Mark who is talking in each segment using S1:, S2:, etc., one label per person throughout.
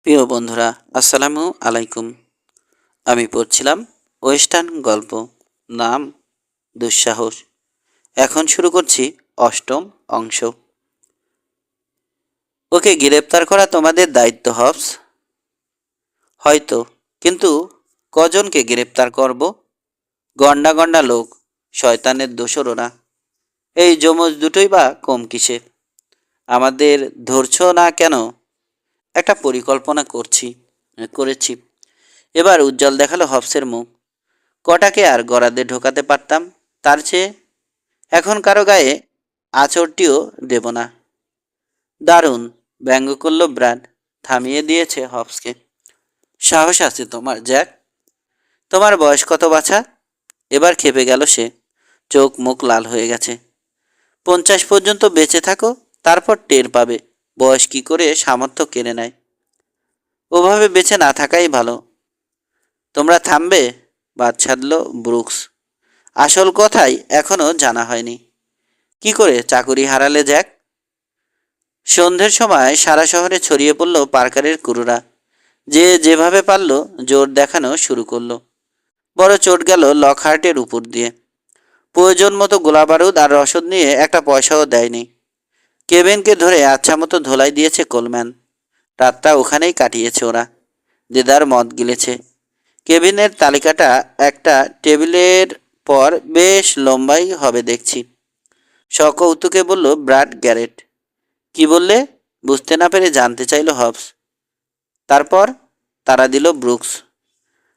S1: প্রিয় বন্ধুরা, আসসালামু আলাইকুম। আমি পড়ছিলাম ওয়েস্টার্ন গল্প, নাম দুঃসাহস। এখন শুরু করছি অষ্টম অংশ। ওকে গ্রেপ্তার করা তোমাদের দায়িত্ব, হবস। হয়তো, কিন্তু কজনকে গ্রেপ্তার করব? গন্ডা গন্ডা লোক, শয়তানের দোসররা। এই যমজ দুটোই বা কম কিসে? আমাদের ধরছ না কেন? একটা পরিকল্পনা করেছি। এবার উজ্জ্বল দেখালো হবসের মুখ। কটাকে আর গরাদে ঢোকাতে পারতাম, তার চেয়ে এখন কারো গায়ে আঁচড়টিও দেব না। দারুণ, ব্যঙ্গ করল ব্র্যাড। থামিয়ে দিয়েছে হবসকে। সাহস আছে তোমার, জ্যাক। তোমার বয়স কত বাছা? এবার খেপে গেল সে। চোখ মুখ লাল হয়ে গেছে। 50 পর্যন্ত বেঁচে থাকো, তারপর টের পাবে বয়স কি করে সামর্থ্য কেড়ে নেয়। ওভাবে বেঁচে না থাকাই ভালো। তোমরা থামবে? বাদ ছাড়ল ব্রুকস। আসল কথাই এখনো জানা হয়নি। কি করে চাকুরি হারালে, জ্যাক? সন্ধ্যের সময় সারা শহরে ছড়িয়ে পড়ল পার্কারের কুরুরা। যে যেভাবে পারল জোর দেখানো শুরু করলো। বড় চোট গেল লকহার্টের উপর দিয়ে। প্রয়োজন মতো গোলাবারুদ আর রসদ নিয়ে একটা পয়সাও দেয়নি। কেভিনকে ধরে আচ্ছা মতো ধোলাই দিয়েছে কোলম্যান। রাতটা ওখানেই কাটিয়েছে ওরা। দেদার মদ গিলেছে। কেভিনের তালিকাটা একটা টেবিলের পর বেশ লম্বাই হবে দেখছি। সকৌতুকে বলল ব্র্যাড গ্যারেট। কি বললে? বুঝতে না পেরে জানতে চাইল হবস। তারপর তারা দিল ব্রুকস।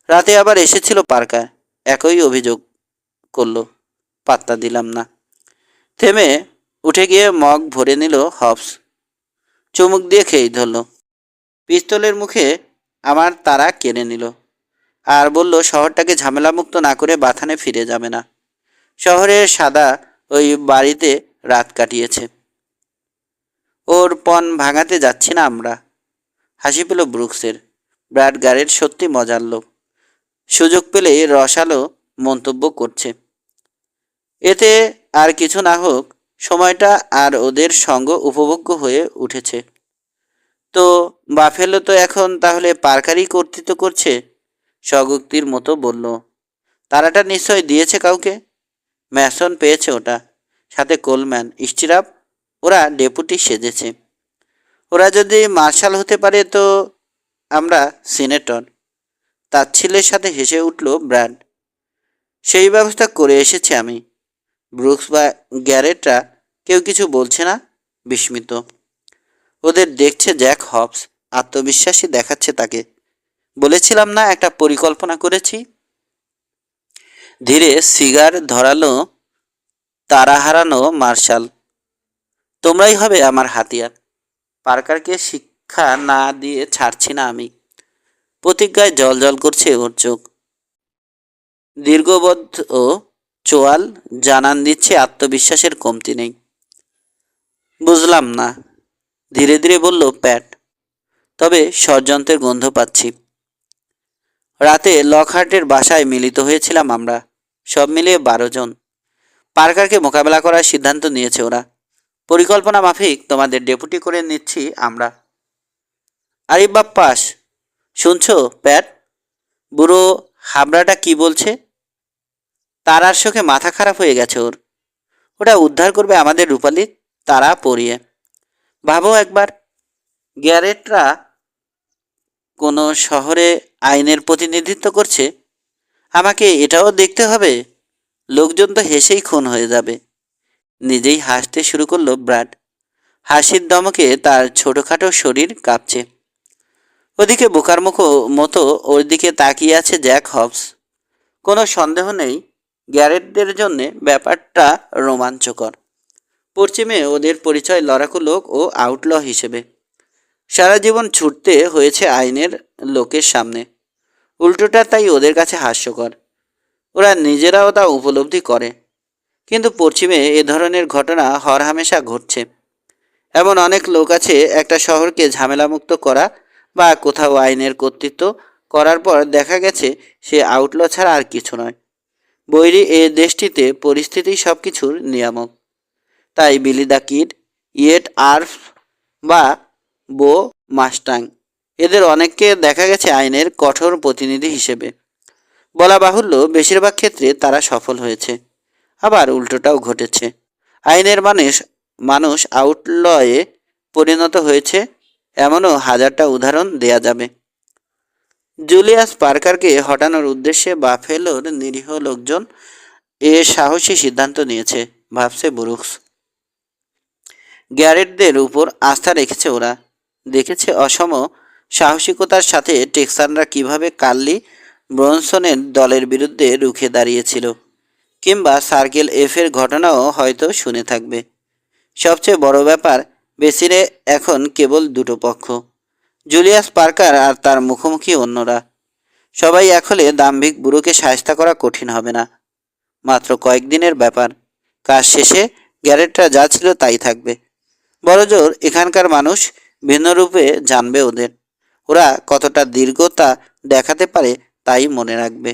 S1: রাতে আবার এসেছিল পার্কার, একই অভিযোগ করলো। পাত্তা দিলাম না। থেমে উঠে গিয়ে মগ ভরে নিল হবস। চুমুক দিয়ে খেয়ে ধরল। পিস্তলের মুখে আমার তারা কেড়ে নিল আর বলল শহরটাকে ঝামেলামুক্ত না করে বাথানে ফিরে যাবে না। শহরের সাদা ওই বাড়িতে রাত কাটিয়েছে। ওর পণ ভাঙাতে যাচ্ছি না আমরা। হাসি পেল ব্রুকসের। ব্র্যাড গারেট সত্যি মজার লোক। সুযোগ পেলেই রসালো মন্তব্য করছে। এতে আর কিছু না হোক, সময়টা আর ওদের সঙ্গ উপভোগ্য হয়ে উঠেছে। তো বাফেলো তো এখন তাহলে পার্কারই কর্তৃত্ব করছে, স্বগোক্তির মতো বলল। তারাটা নিশ্চয় দিয়েছে কাউকে। ম্যাসন পেয়েছে ওটা, সাথে কোলম্যান, স্টিরাপ। ওরা ডেপুটি সেজেছে। ওরা যদি মার্শাল হতে পারে তো আমরা সিনেটর। তাচ্ছিল্যের সাথে হেসে উঠল ব্র্যাড। সেই ব্যবস্থা করে এসেছি আমি। ব্রুকস বা গ্যারেটরা কেউ কিছু বলছে না, বিস্মিত। ওদের দেখছে জ্যাক হবস, আত্মবিশ্বাসী দেখাচ্ছে তাকে। বলেছিলাম না একটা পরিকল্পনা করেছি। ধীরে সিগার ধরালো তারা হারানো মার্শাল। তোমরাই হবে আমার হাতিয়ার। পার্কারকে শিক্ষা না দিয়ে ছাড়ছি না আমি। প্রতিজ্ঞায় জল জল করছে ওর চোখ। দীর্ঘবদ্ধ ও চোয়াল জানান দিচ্ছে আত্মবিশ্বাসের কমতি নেই। বুঝলাম না, ধীরে ধীরে বলল প্যাট। তবে ষড়যন্ত্রের গন্ধ পাচ্ছি। রাতে লকহার্টের বাসায় মিলিত হয়েছিলাম আমরা। সব মিলিয়ে 12 জন। পার্কারকে মোকাবেলা করার সিদ্ধান্ত নিয়েছে ওরা। পরিকল্পনা মাফিক তোমাদের ডেপুটি করে নিচ্ছি আমরা। আরে বাপ্পাস, শুনছো প্যাট? বুড়ো হাবড়াটা কি বলছে? তারার শোকে মাথা খারাপ হয়ে গেছে ওর। ওটা উদ্ধার করবে আমাদের রূপালী তারা পরিয়ে। ভাবো একবার, গ্যারেটরা কোনো শহরে আইনের প্রতিনিধিত্ব করছে। আমাকে এটাও দেখতে হবে। লোকজন তো হেসেই খুন হয়ে যাবে। নিজেই হাসতে শুরু করলো ব্র্যাড। হাসির দমকে তার ছোটোখাটো শরীর কাঁপছে। ওদিকে বোকার মতো ওর দিকে তাকিয়ে আছে জ্যাক হবস। কোনো সন্দেহ নেই, গ্যারেটদের জন্যে ব্যাপারটা রোমাঞ্চকর। পশ্চিমে ওদের পরিচয় লড়াকু লোক ও আউটল হিসেবে। সারা জীবন ছুটতে হয়েছে আইনের লোকের সামনে। উল্টোটা তাই ওদের কাছে হাস্যকর। ওরা নিজেরাও তা উপলব্ধি করে। কিন্তু পশ্চিমে এ ধরনের ঘটনা হরহামেশা ঘটছে। এমন অনেক লোক আছে একটা শহরকে ঝামেলামুক্ত করা বা কোথাও আইনের কর্তৃত্ব করার পর দেখা গেছে সে আউটল ছাড়া আর কিছু নয়। বৈরী এ দেশটিতে পরিস্থিতি সব কিছুর নিয়ামক। তাই বিলি দ্য কিড, ইয়েট আর্ফ বা বো মাস্টাং এদের অনেককে দেখা গেছে আইনের কঠোর প্রতিনিধি হিসেবে। বলা বাহুল্য, বেশিরভাগ ক্ষেত্রে তারা সফল হয়েছে, আবার উল্টোটাও ঘটেছে। আইনের মানুষ আউটলয়ে পরিণত হয়েছে, এমনও হাজারটা উদাহরণ দেয়া যাবে। জুলিয়াস পার্কারকে হটানোর উদ্দেশ্যে বাফেলোর নিরীহ লোকজন এ সাহসী সিদ্ধান্ত নিয়েছে, ভাবছে ব্রুকস। গ্যারেটদের উপর আস্থা রেখেছে ওরা। দেখেছে অসম সাহসিকতার সাথে টেক্সানরা কিভাবে কার্লি ব্রনসনের দলের বিরুদ্ধে রুখে দাঁড়িয়েছিল। কিংবা সার্কেল এফের ঘটনাও হয়তো শুনে থাকবে। সবচেয়ে বড় ব্যাপার, বেসিরে এখন কেবল দুটো পক্ষ, জুলিয়াস পার্কার আর তার মুখোমুখি অন্যরা। সবাই এক হলে দাম্ভিক বুড়োকে সায়স্তা করা কঠিন হবে না। মাত্র কয়েকদিনের ব্যাপার। কাজ শেষে গ্যারেটরা যা ছিল তাই থাকবে। বড়জোর এখানকার মানুষ ভিন্ন রূপে জানবে ওদের। ওরা কতটা দীর্ঘতা দেখাতে পারে তাই মনে রাখবে।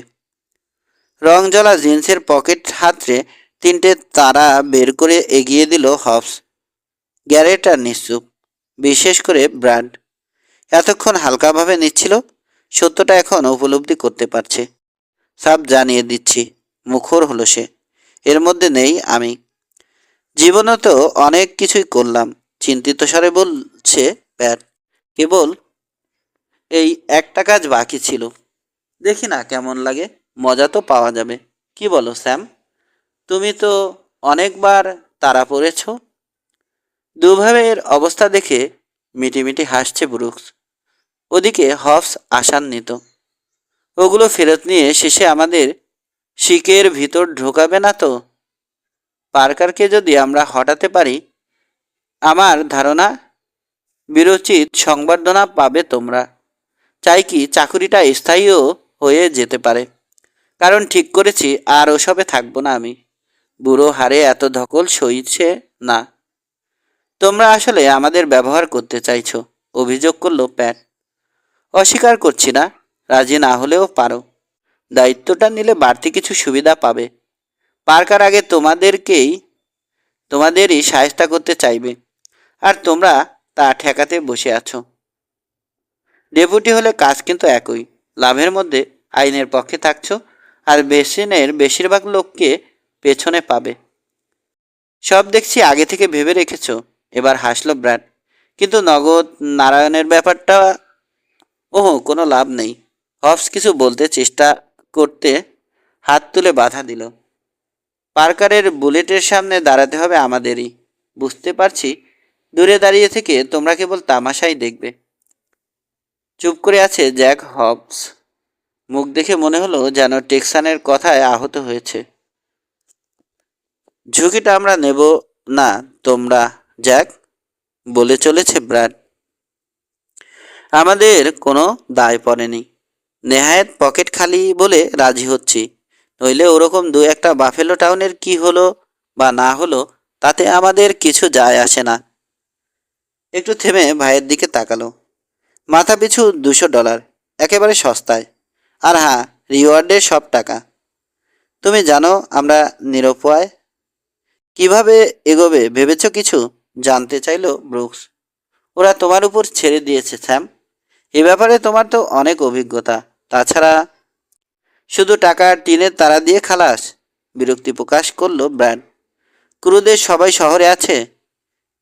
S1: রংজলা জিন্সের পকেট হাতড়ে তিনটে তারা বের করে এগিয়ে দিল হবস। গ্যারেট আর নিশ্চুপ, বিশেষ করে ব্র্যান্ড। এতক্ষণ হালকাভাবে নিচ্ছিল, সত্যটা এখন উপলব্ধি করতে পারছে। সব জানিয়ে দিচ্ছি, মুখর হলো সে। এর মধ্যে নেই আমি। জীবনে তো অনেক কিছুই করলাম, চিন্তিত স্বরে বলছে প্যাট। কেবল এই একটা কাজ বাকি ছিল। দেখি না কেমন লাগে, মজা তো পাওয়া যাবে। কি বলো স্যাম? তুমি তো অনেকবার তাড়া পড়েছ। দুভাবের অবস্থা দেখে মিটিমিটি হাসছে ব্রুকস। ওদিকে হবস আশান্বিত। ওগুলো ফেরত নিয়ে শেষে আমাদের শিকের ভিতর ঢোকাবে না তো? পার্কারকে যদি আমরা হটাতে পারি, আমার ধারণা বিরচিত সংবর্ধনা পাবে তোমরা। চাই কি চাকুরিটা স্থায়ীও হয়ে যেতে পারে। কারণ ঠিক করেছি আর ওসবে থাকবো না আমি। বুড়ো হারে এত ধকল সইছে না। তোমরা আসলে আমাদের ব্যবহার করতে চাইছো, অভিযোগ করলো প্যাট। অস্বীকার করছি না, রাজি না হলেও পারো। দায়িত্বটা নিলে বাড়তি কিছু সুবিধা পাবে। পার্কার আগে তোমাদেরই সাহায্য করতে চাইবে, আর তোমরা তা ঠেকাতে বসে আছো। ডেপুটি হলে কাজ কিন্তু একই। লাভের মধ্যে আইনের পক্ষে থাকছো, আর বেসিনের বেশিরভাগ লোককে পেছনে পাবে। সব দেখছি আগে থেকে ভেবে রেখেছো। এবার হাসলো ব্র্যাড। কিন্তু নগদ নারায়ণের ব্যাপারটা? ওহ, কোনো লাভ নেই। হবস কিছু বলতে চেষ্টা করতে হাত তুলে বাধা দিল। পার্কারের বুলেটের সামনে দাঁড়াতে হবে আমাদেরই। বুঝতে পারছি দূরে দাঁড়িয়ে থেকে তোমরা কেবল তামাশাই দেখবে। চুপ করে আছে জ্যাক হবস। মুখ দেখে মনে হলো যেন টেক্সানের কথায় আহত হয়েছে। ঝুঁকিটা আমরা নেব না তোমরা, জ্যাক, বলে চলেছে ব্র্যাড। আমাদের কোনো দায় পড়েনি। নেহায়েত পকেট খালি বলে রাজি হচ্ছি। নইলে ওরকম দু একটা বাফেলো টাউনের কি হলো বা না হলো তাতে আমাদের কিছু যায় আসে না। একটু থেমে ভাইয়ের দিকে তাকালো। মাথা পিছু $200, একেবারে সস্তায়। আর হ্যাঁ, রিওয়ার্ডের সব টাকা। তুমি জানো আমরা নিরুপায়। কিভাবে এগোবে ভেবেছ কিছু? জানতে চাইল ব্রুকস। ওরা তোমার উপর ছেড়ে দিয়েছে স্যাম। এ ব্যাপারে তোমার তো অনেক অভিজ্ঞতা। তাছাড়া শুধু টাকা টিনের তারা দিয়ে খালাস? বিরক্তি প্রকাশ করলো ব্র্যাড। ক্রুদের সবাই শহরে আছে।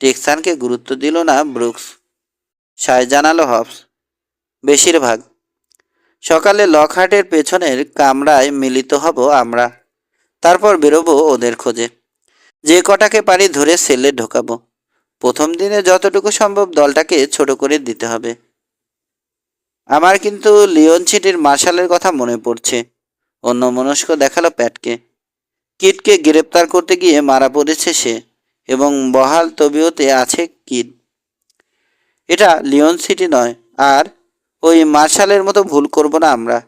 S1: টেক্সানকে গুরুত্ব দিল না ব্রুকস। সায় জানালো হবস। বেশিরভাগ। সকালে লকহার্টের পেছনের কামরায় মিলিত হব আমরা। তারপর বেরোবো ওদের খোঁজে। যে কটাকে পারি ধরে সেলে ঢোকাবো। প্রথম দিনে যতটুকু সম্ভব দলটাকে ছোট করে দিতে হবে। আমার কিন্তু লিওন সিটির মার্শালের কথা মনে পড়ছে। অন্যমনস্ক দেখালো প্যাটকে। কিডকে গ্রেপ্তার করতে গিয়ে মারা পড়েছে সে, এবং বহাল তবিয়তে আছে কিড। এটা লিওন সিটি নয়, আর ওই মার্শালের মতো ভুল করব না আমরা।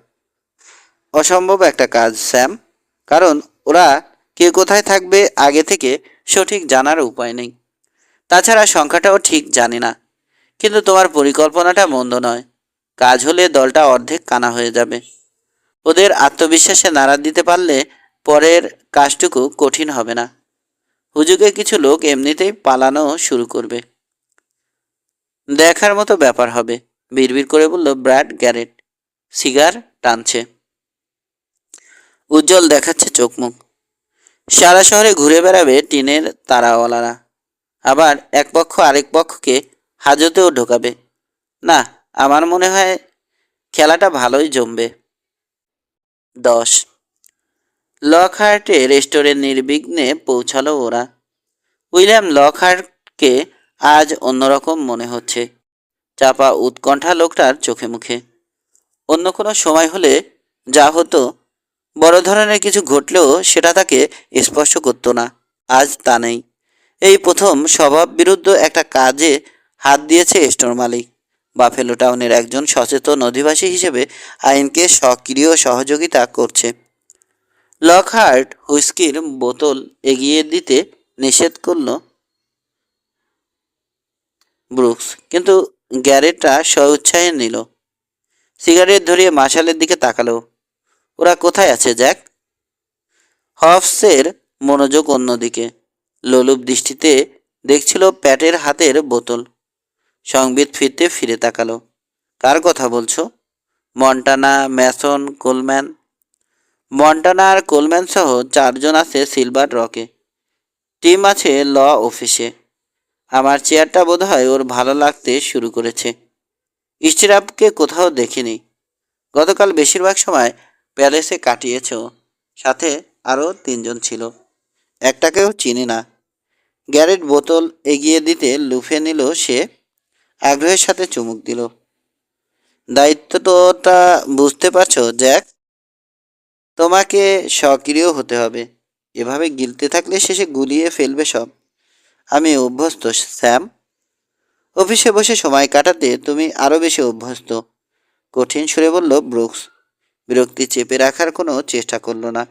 S1: অসম্ভব একটা কাজ স্যাম, কারণ ওরা কে কোথায় থাকবে আগে থেকে সঠিক জানার উপায় নেই। তাছাড়া সংখ্যাটাও ঠিক জানি না। কিন্তু তোমার পরিকল্পনাটা মন্দ নয়। কাজ হলে দলটা অর্ধেক কানা হয়ে যাবে। ওদের আত্মবিশ্বাসে নাড়া দিতে পারলে পরের কাজটুকু কঠিন হবে না। হুজুগে কিছু লোক এমনিতেই পালানো শুরু করবে। দেখার মতো ব্যাপার হবে। বিড়বিড় করে বলল ব্র্যাড গ্যারেট। সিগার টানছে, উজ্জ্বল দেখাচ্ছে চোখ মুখ। সারা শহরে ঘুরে বেড়াবে টিনের তারাওয়ালারা, আবার এক পক্ষ আরেক পক্ষকে হাজতেও ঢোকাবে। না, আমার মনে হয় খেলাটা ভালোই জমবে। 10। লকহার্টে রেস্টুরেন্ট নির্বিঘ্নে পৌঁছালো ওরা। উইলিয়াম লকহার্টকে আজ অন্যরকম মনে হচ্ছে, চাপা উৎকণ্ঠা লোকটার চোখে মুখে। অন্য কোনো সময় হলে যা হতো, বড় ধরনের কিছু ঘটলেও সেটা তাকে স্পর্শ করতো না। আজ তা নেই। এই প্রথম স্বভাব বিরুদ্ধ একটা কাজে হাত দিয়েছে স্টোর মালিক। বাফেলো টাউনের একজন সচেতন অধিবাসী হিসেবে আইনকে সক্রিয় সহযোগিতা করছে। লকহার্ট হুইস্কির বোতল এগিয়ে দিতে নিষেধ করল ব্রুকস, কিন্তু গ্যারেটটা স্বউৎসাহে নিল। সিগারেট ধরিয়ে মার্শালের দিকে তাকালো। ওরা কোথায় আছে জ্যাক? হফসের মনোযোগ অন্যদিকে। লোলুপ দৃষ্টিতে দেখছিল প্যাটের হাতের বোতল। সংবিত ফিরতে ফিরে তাকালো। কার কথা বলছো? Montana, Mason, Coleman. মন্টানা আর কোলম্যান সহ 4 জন আছে সিলভার রকে। টিম আছে ল অফিসে। আমার চেয়ারটা বোধহয় ওর ভালো লাগতে শুরু করেছে। স্টিরাপকে কোথাও দেখিনি। গতকাল বেশিরভাগ সময় প্যালেসে কাটিয়েছ। সাথে আরও 3 জন ছিল, একটাকেও চিনি না। গ্যারেট বোতল এগিয়ে দিতে লুফে নিল সে। আগ্রহের সাথে চুমুক দিল। দায়িত্বটা বুঝতে পারছো জ্যাক? তোমাকে সক্রিয় হতে হবে। এভাবে গিলতে থাকলে শেষে গুলিয়ে ফেলবে সব। আমি অভ্যস্ত স্যাম। অফিসে বসে সময় কাটাতে তুমি আরও বেশি অভ্যস্ত, কঠিন সুরে বলল ব্রুকস। বিরক্তি চেপে রাখার কোনো চেষ্টা করল না।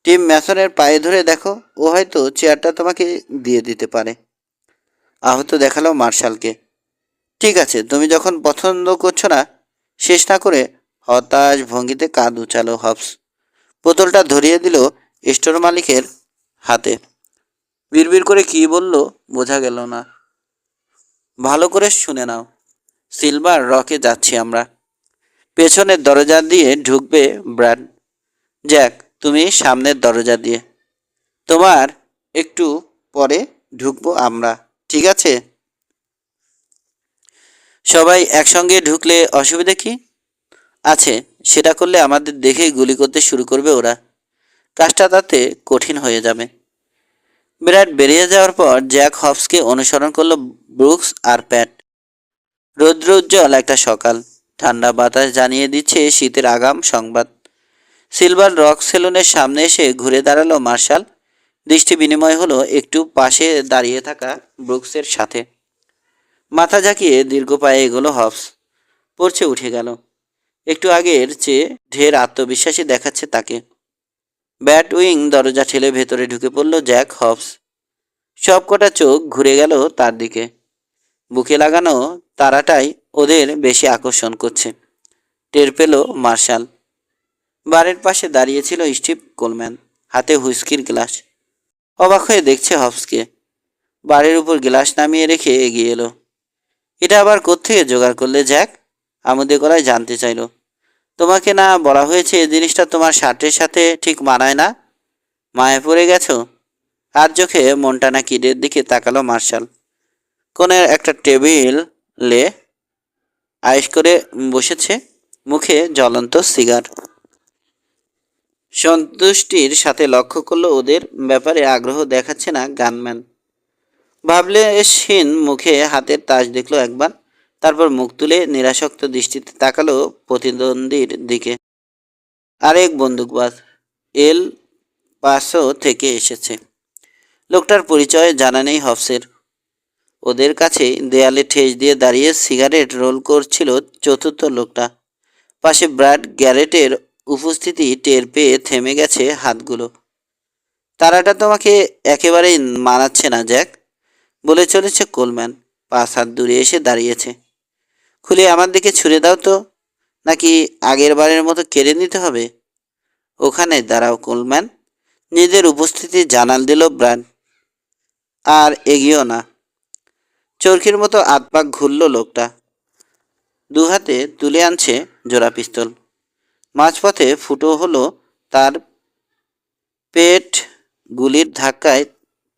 S1: টিম ম্যাসনের পায়ে ধরে দেখো, ও হয়তো চেয়ারটা তোমাকে দিয়ে দিতে পারে। আহত দেখালো মার্শালকে। ঠিক আছে, তুমি যখন পছন্দ করছো না। শেষ না করে হতাশ ভঙ্গিতে কাঁধ উচালো হবস। বোতলটা ধরিয়ে দিল স্টোর মালিকের হাতে। বিড়বিড় করে কি বলল বোঝা গেল না। ভালো করে শুনে নাও। সিলভার রকে যাচ্ছি আমরা। পেছনের দরজা দিয়ে ঢুকবে ব্র্যাড। জ্যাক, তুমি সামনের দরজা দিয়ে। তোমার একটু পরে ঢুকবো আমরা, ঠিক আছে? সবাই একসঙ্গে ঢুকলে অসুবিধা কি আছে? সেটা করলে আমাদের দেখেই গুলি করতে শুরু করবে ওরা। কাজটা তাতে কঠিন হয়ে যাবে। বিরাট বেরিয়ে যাওয়ার পর জ্যাক হবসকে অনুসরণ করলো ব্রুকস আর প্যাট। রৌদ্রোজ্জ্বল একটা সকাল, ঠান্ডা বাতাস জানিয়ে দিচ্ছে শীতের আগাম সংবাদ। সিলভার রক সেলুনের সামনে এসে ঘুরে দাঁড়ালো মার্শাল। দৃষ্টি বিনিময় হলো একটু পাশে দাঁড়িয়ে থাকা ব্রুকসের সাথে। মাথা ঝাঁকিয়ে দীর্ঘ পায়ে এগোলো হবস। পড়ছে উঠে গেল। একটু আগের চেয়ে ঢের আত্মবিশ্বাসী দেখাচ্ছে তাকে। ব্যাট উইং দরজা ঠেলে ভেতরে ঢুকে পড়ল জ্যাক হবস। সব কটা চোখ ঘুরে গেল তার দিকে। বুকে লাগানো তারাটাই ওদের বেশি আকর্ষণ করছে, টের পেল মার্শাল। বারের পাশে দাঁড়িয়েছিল স্টিভ কোলম্যান, হাতে হুইস্কির গ্লাস। অবাক হয়ে দেখছে হবসকে। বারের উপর গ্লাস নামিয়ে রেখে এগিয়ে এলো। এটা আবার কোত্থেকে জোগাড় করলে জ্যাক? আমোদে গলায় জানতে চাইল। তোমাকে না বলা হয়েছে এই জিনিসটা তোমার শার্টের সাথে ঠিক মানায় না? মায়ে পড়ে গেছো? আর চোখে মন্টানা কিডের দিকে তাকালো মার্শাল। কোণের একটা টেবিলে আয়েশ করে বসেছে, মুখে জ্বলন্ত সিগার। সন্তুষ্টির সাথে লক্ষ্য করলো ওদের ব্যাপারে আগ্রহ দেখাচ্ছে না গানম্যান। ভাবলেশহীন মুখে হাতের তাস দেখলো একবার, তারপর মুখ তুলে নিরাসক্ত দৃষ্টিতে তাকালো প্রতিদ্বন্দ্বীর দিকে। আরেক বন্দুকবাজ, এল পাসো থেকে এসেছে। লোকটার পরিচয় জানা নেই হবসের। ওদের কাছে দেয়ালে ঠেস দিয়ে দাঁড়িয়ে সিগারেট রোল করছিল চতুর্থ লোকটা। পাশে ব্র্যাড গ্যারেটের উপস্থিতি টের পেয়ে থেমে গেছে হাতগুলো। তারাটা তোমাকে একেবারেই মানাচ্ছে না জ্যাক, বলে চলেছে কোলম্যান। 5 হাত দূরে এসে দাঁড়িয়েছে। খুলে আমার দিকে ছুঁড়ে দাও তো, নাকি আগের বারের মতো কেড়ে নিতে হবে? ওখানে দাঁড়াও কোলম্যান, নিজের উপস্থিতি জানাল দিল ব্র্যাড। আর এগিয়েও না। চরকির মতো আধপাক ঘুরল লোকটা। দু হাতে তুলে আনছে জোড়া পিস্তল। মাঝপথে ফুটো হলো তার পেট। গুলির ধাক্কায়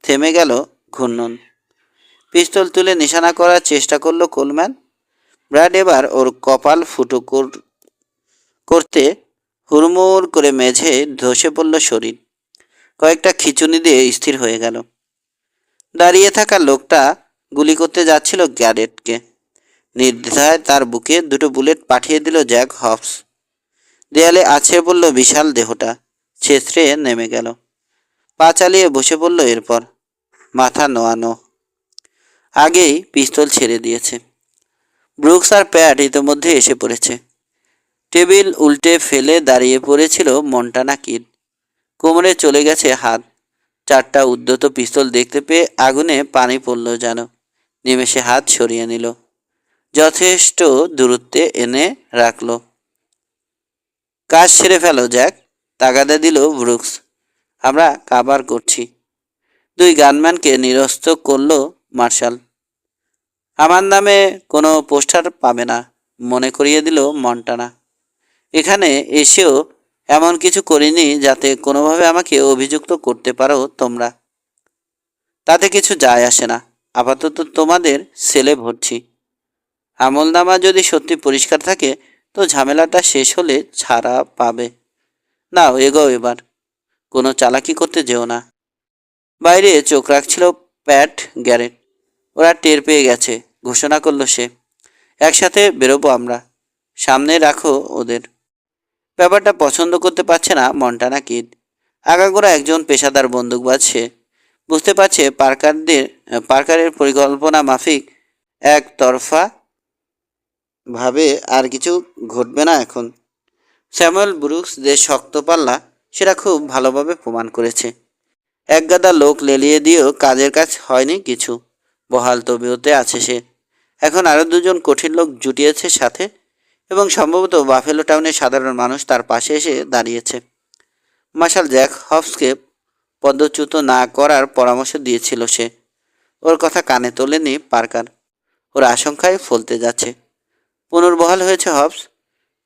S1: থেমে গেল ঘূর্ণন। পিস্তল তুলে নিশানা করার চেষ্টা করলো কোলম্যান। ব্র্যাড এবার ওর কপাল ফুটো করতে হুড়মুড় করে মেঝে ধসে পড়ল শরীর। কয়েকটা খিঁচুনি দিয়ে স্থির হয়ে গেল। দাঁড়িয়ে থাকা লোকটা গুলি করতে যাচ্ছিল গ্যারেটকে। নির্দ্বিধায় তার বুকে দুটো বুলেট পাঠিয়ে দিল জ্যাক হবস। দেয়ালে আছড়ে পড়ল বিশাল দেহটা, ছেঁচড়ে নেমে গেল। পা চালিয়ে বসে পড়ল এরপর, মাথা নোয়ানো। আগেই পিস্তল ছেড়ে দিয়েছে। ব্রুকস আর প্যাট ইতোমধ্যে এসে পড়েছে। টেবিল উল্টে ফেলে দাঁড়িয়ে পড়েছিল মন্টানা কিড। কোমরে চলে গেছে হাত। চারটা উদ্ধত পিস্তল দেখতে পেয়ে আগুনে পানি পড়ল যেন। নিমেষে হাত সরিয়ে নিল, যথেষ্ট দূরত্বে এনে রাখল। কাজ সেরে ফেলো জ্যাক, তাগাদা দিল ব্রুকস। আমরা কাবার করছি। দুই গানম্যানকে নিরস্ত করল মার্শাল। আমার নামে কোনো পোস্টার পাবে না, মনে করিয়ে দিল মন্টানা। এখানে এসেও এমন কিছু করিনি যাতে কোনোভাবে আমাকে অভিযুক্ত করতে পারো তোমরা। তাতে কিছু যায় আসে না। আপাতত তোমাদের সেলে ভরছি। আমলনামা যদি সত্যি পরিষ্কার থাকে তো ঝামেলাটা শেষ হলে ছাড়া পাবে। নাও এগোও এবার, কোনো চালাকি করতে যেও না। বাইরে চোখ রাখছিল প্যাট, গ্যারেট। ওরা টের পেয়ে গেছে, ঘোষণা করলো সে। একসাথে বেরোবো আমরা, সামনে রাখো ওদের। ব্যাপারটা পছন্দ করতে পারছে না মন্টানা কিড। আগাগোড়া একজন পেশাদার বন্দুকবাজ সে। বুঝতে পারছে পার্কারের পরিকল্পনা মাফিক একতরফা ভাবে আর কিছু ঘটবে না এখন। স্যামুয়েল ব্রুকস যে শক্ত পাল্লা সেটা খুব ভালোভাবে প্রমাণ করেছে। একগাদা লোক লেলিয়ে দিয়েও কাজের কাজ হয়নি কিছু। বহাল তবিয়তে আছে সে। এখন আরও দুজন কঠিন লোক জুটিয়েছে সাথে, এবং সম্ভবত বাফেলো টাউনের সাধারণ মানুষ তার পাশে এসে দাঁড়িয়েছে। মার্শাল জ্যাক হবসকে পদচ্যুত না করার পরামর্শ দিয়েছিল সে। ওর কথা কানে তোলেনি পার্কার। ওর আশঙ্কায় ফলতে যাচ্ছে। পুনর্বহাল হয়েছে হবস।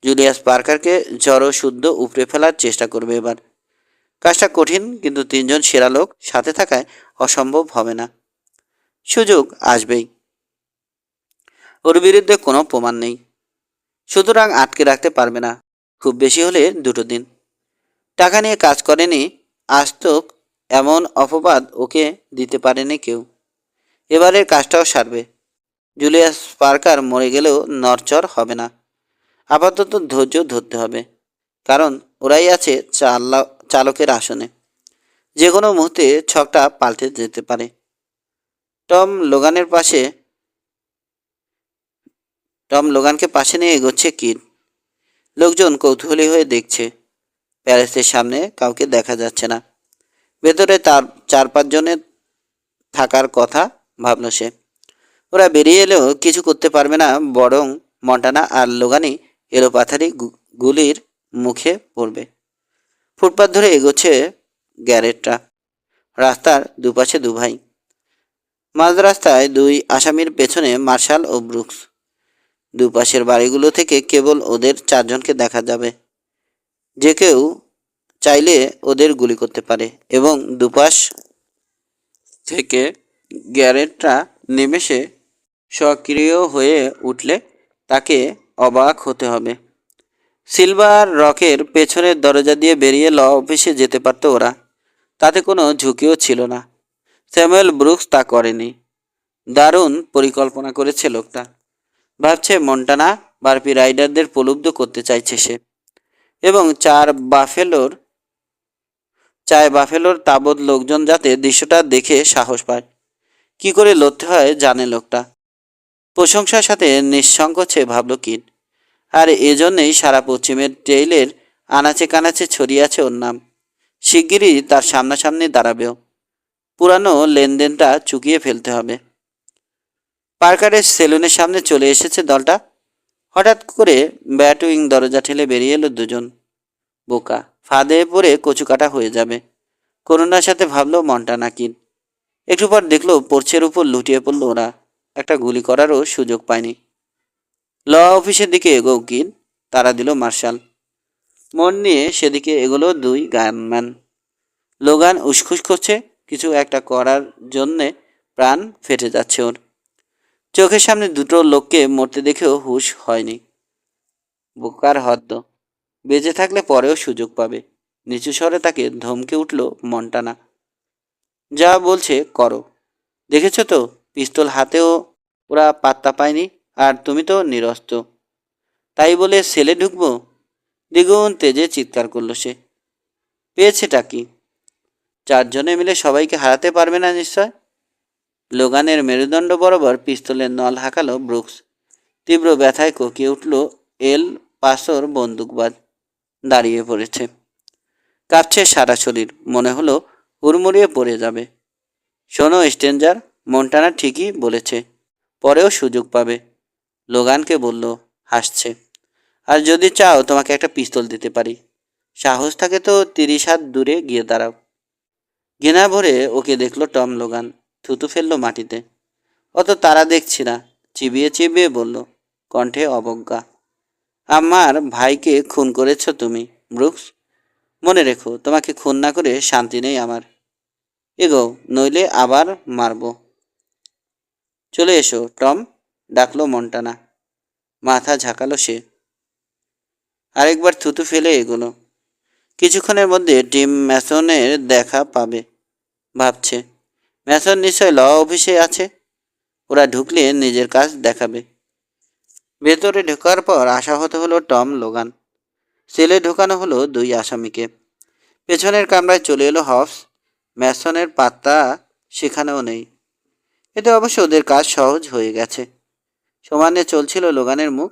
S1: জুলিয়াস পার্কারকে জড়ো শুদ্ধ উপড়ে ফেলার চেষ্টা করবে এবার। কাজটা কঠিন, কিন্তু তিনজন সেরা লোক সাথে থাকায় অসম্ভব হবে না। সুযোগ আসবেই। ওর বিরুদ্ধে কোনো প্রমাণ নেই, সুতরাং আটকে রাখতে পারবে না। খুব বেশি হলে 2 দিন। টাকা নিয়ে কাজ করেনি আজতক, এমন অপবাদ ওকে দিতে পারেনি কেউ। এবারের কাজটাও সারবে। জুলিয়াস পার্কার মরে গেলেও নড়চড় হবে না। আপাতত ধৈর্য ধরতে হবে, কারণ ওরাই আছে চালকের আসনে। যে কোনো মুহূর্তে ছকটা পাল্টে যেতে পারে। টম লোগানকে পাশে নিয়ে এগোচ্ছে কিড। লোকজন কৌতূহলী হয়ে দেখছে। প্যালেসের সামনে কাউকে দেখা যাচ্ছে না। ভেতরে তার 4-5 জনের থাকার কথা ভাবল সে। ওরা বেরিয়ে এলেও কিছু করতে পারবে না, বরং মন্টানা আর লোগানি এলোপাথারি গুলির মুখে পড়বে। ফুটপাত ধরে এগোচ্ছে গ্যারেটরা। রাস্তার দুপাশে দুভাই। মাঝ রাস্তায় 2 আসামির পেছনে মার্শাল ও ব্রুকস। দুপাশের বাড়িগুলো থেকে কেবল ওদের 4 জনকে দেখা যাবে। যে কেউ চাইলে ওদের গুলি করতে পারে, এবং দুপাশ থেকে গ্যারেটরা নিমেষে সক্রিয় হয়ে উঠলে তাকে অবাক হতে হবে। সিলভার রকের পেছনের দরজা দিয়ে বেরিয়ে ল অফিসে যেতে পারত ওরা। তাতে কোনো ঝুঁকিও ছিল না। স্যামুয়েল ব্রুকস তা করেনি। দারুণ পরিকল্পনা করেছে লোকটা। ভাবছে মন্টানা বারপি রাইডারদের প্রলুব্ধ করতে চাইছে সে, এবং বাফেলোর তাবৎ লোকজন যাতে দৃশ্যটা দেখে সাহস পায়। কি করে লড়তে হয় জানে লোকটা। প্রশংসার সাথে নিঃসংকোচে ভাবল কিড। আর এজন্যই সারা পশ্চিমের টেইলের আনাচে কানাচে ছড়িয়ে আছে ওর নাম। শিগগিরই তার সামনাসামনি দাঁড়াবেও। পুরানো লেনদেনটা চুকিয়ে ফেলতে হবে। পার্কারের সেলুনের সামনে চলে এসেছে দলটা। হঠাৎ করে ব্যাটউইং দরজা ঠেলে বেরিয়ে এলো 2 জন। বোকা, ফাঁদে পড়ে কচুকাটা হয়ে যাবে, করুণার সাথে ভাবলো মন্টানা কিড। একটু পর দেখলো পোর্চের উপর লুটিয়ে পড়লো ওরা। একটা গুলি করারও সুযোগ পায়নি। ল অফিসের দিকে এগো উকিল, তারা দিল মার্শাল। মন নিয়ে সেদিকে এগুলো দুই গানম্যান। লোগান উসখুস করছে, কিছু একটা করার জন্যে প্রাণ ফেটে যাচ্ছে ওর। চোখের সামনে দুটো লোককে মরতে দেখেও হুঁশ হয়নি। বোকার হদ্দ, বেঁচে থাকলে পরেও সুযোগ পাবে। নিচু স্বরে তাকে ধমকে উঠল মন্টানা। যা বলছে করো। দেখেছ তো, পিস্তল হাতেও ওরা পাত্তা পায়নি, আর তুমি তো নিরস্ত্র। তাই বলে সেলে ঢুকবো? দ্বিগুণ তেজে চিৎকার করলো সে। পেয়েছেটা কি? চারজনে মিলে সবাইকে হারাতে পারবে না নিশ্চয়? লোগানের মেরুদণ্ড বরাবর পিস্তলের নল হাঁকালো ব্রুকস। তীব্র ব্যথায় কোকিয়ে উঠল এল পাসোর বন্দুকবাজ। দাঁড়িয়ে পড়েছে, কাঁপছে সারা শরীর, মনে হলো হুড়মুড়িয়ে পড়ে যাবে। শোনো স্ট্রেঞ্জার, মন্টানা ঠিকই বলেছে, পরেও সুযোগ পাবে। লোগানকে বলল, হাসছে। আর যদি চাও তোমাকে একটা পিস্তল দিতে পারি। সাহস থাকে তো 30 হাত দূরে গিয়ে দাঁড়াও। ঘৃণা ভরে ওকে দেখল টম লোগান, থুতু ফেলল মাটিতে। অত তারা দেখছি না, চিবিয়ে চিবিয়ে বলল, কণ্ঠে অবজ্ঞা। আমার ভাইকে খুন করেছ তুমি, ব্রুকস। মনে রেখো, তোমাকে খুন না করে শান্তি নেই আমার। এগো, নইলে আবার মারব। চলে এসো টম, ডাকলো মন্টানা। মাথা ঝাঁকালো সে। আরেকবার থুতু ফেলে এগোলো। কিছুক্ষণের মধ্যে টিম ম্যাসনের দেখা পাবে ভাবছে। ম্যাসন নিশ্চয় ল অফিসে আছে, ওরা ঢুকলে নিজের কাজ দেখাবে। ভেতরে ঢোকার পর আশাহত হলো টম লোগান। সেলে ঢোকানো হলো দুই আসামিকে। পেছনের কামরায় চলে এলো হবস। ম্যাসনের পাত্তা সেখানেও নেই। এতে অবশ্য ওদের কাজ সহজ হয়ে গেছে। সমানে চলছিল লোগানের মুখ।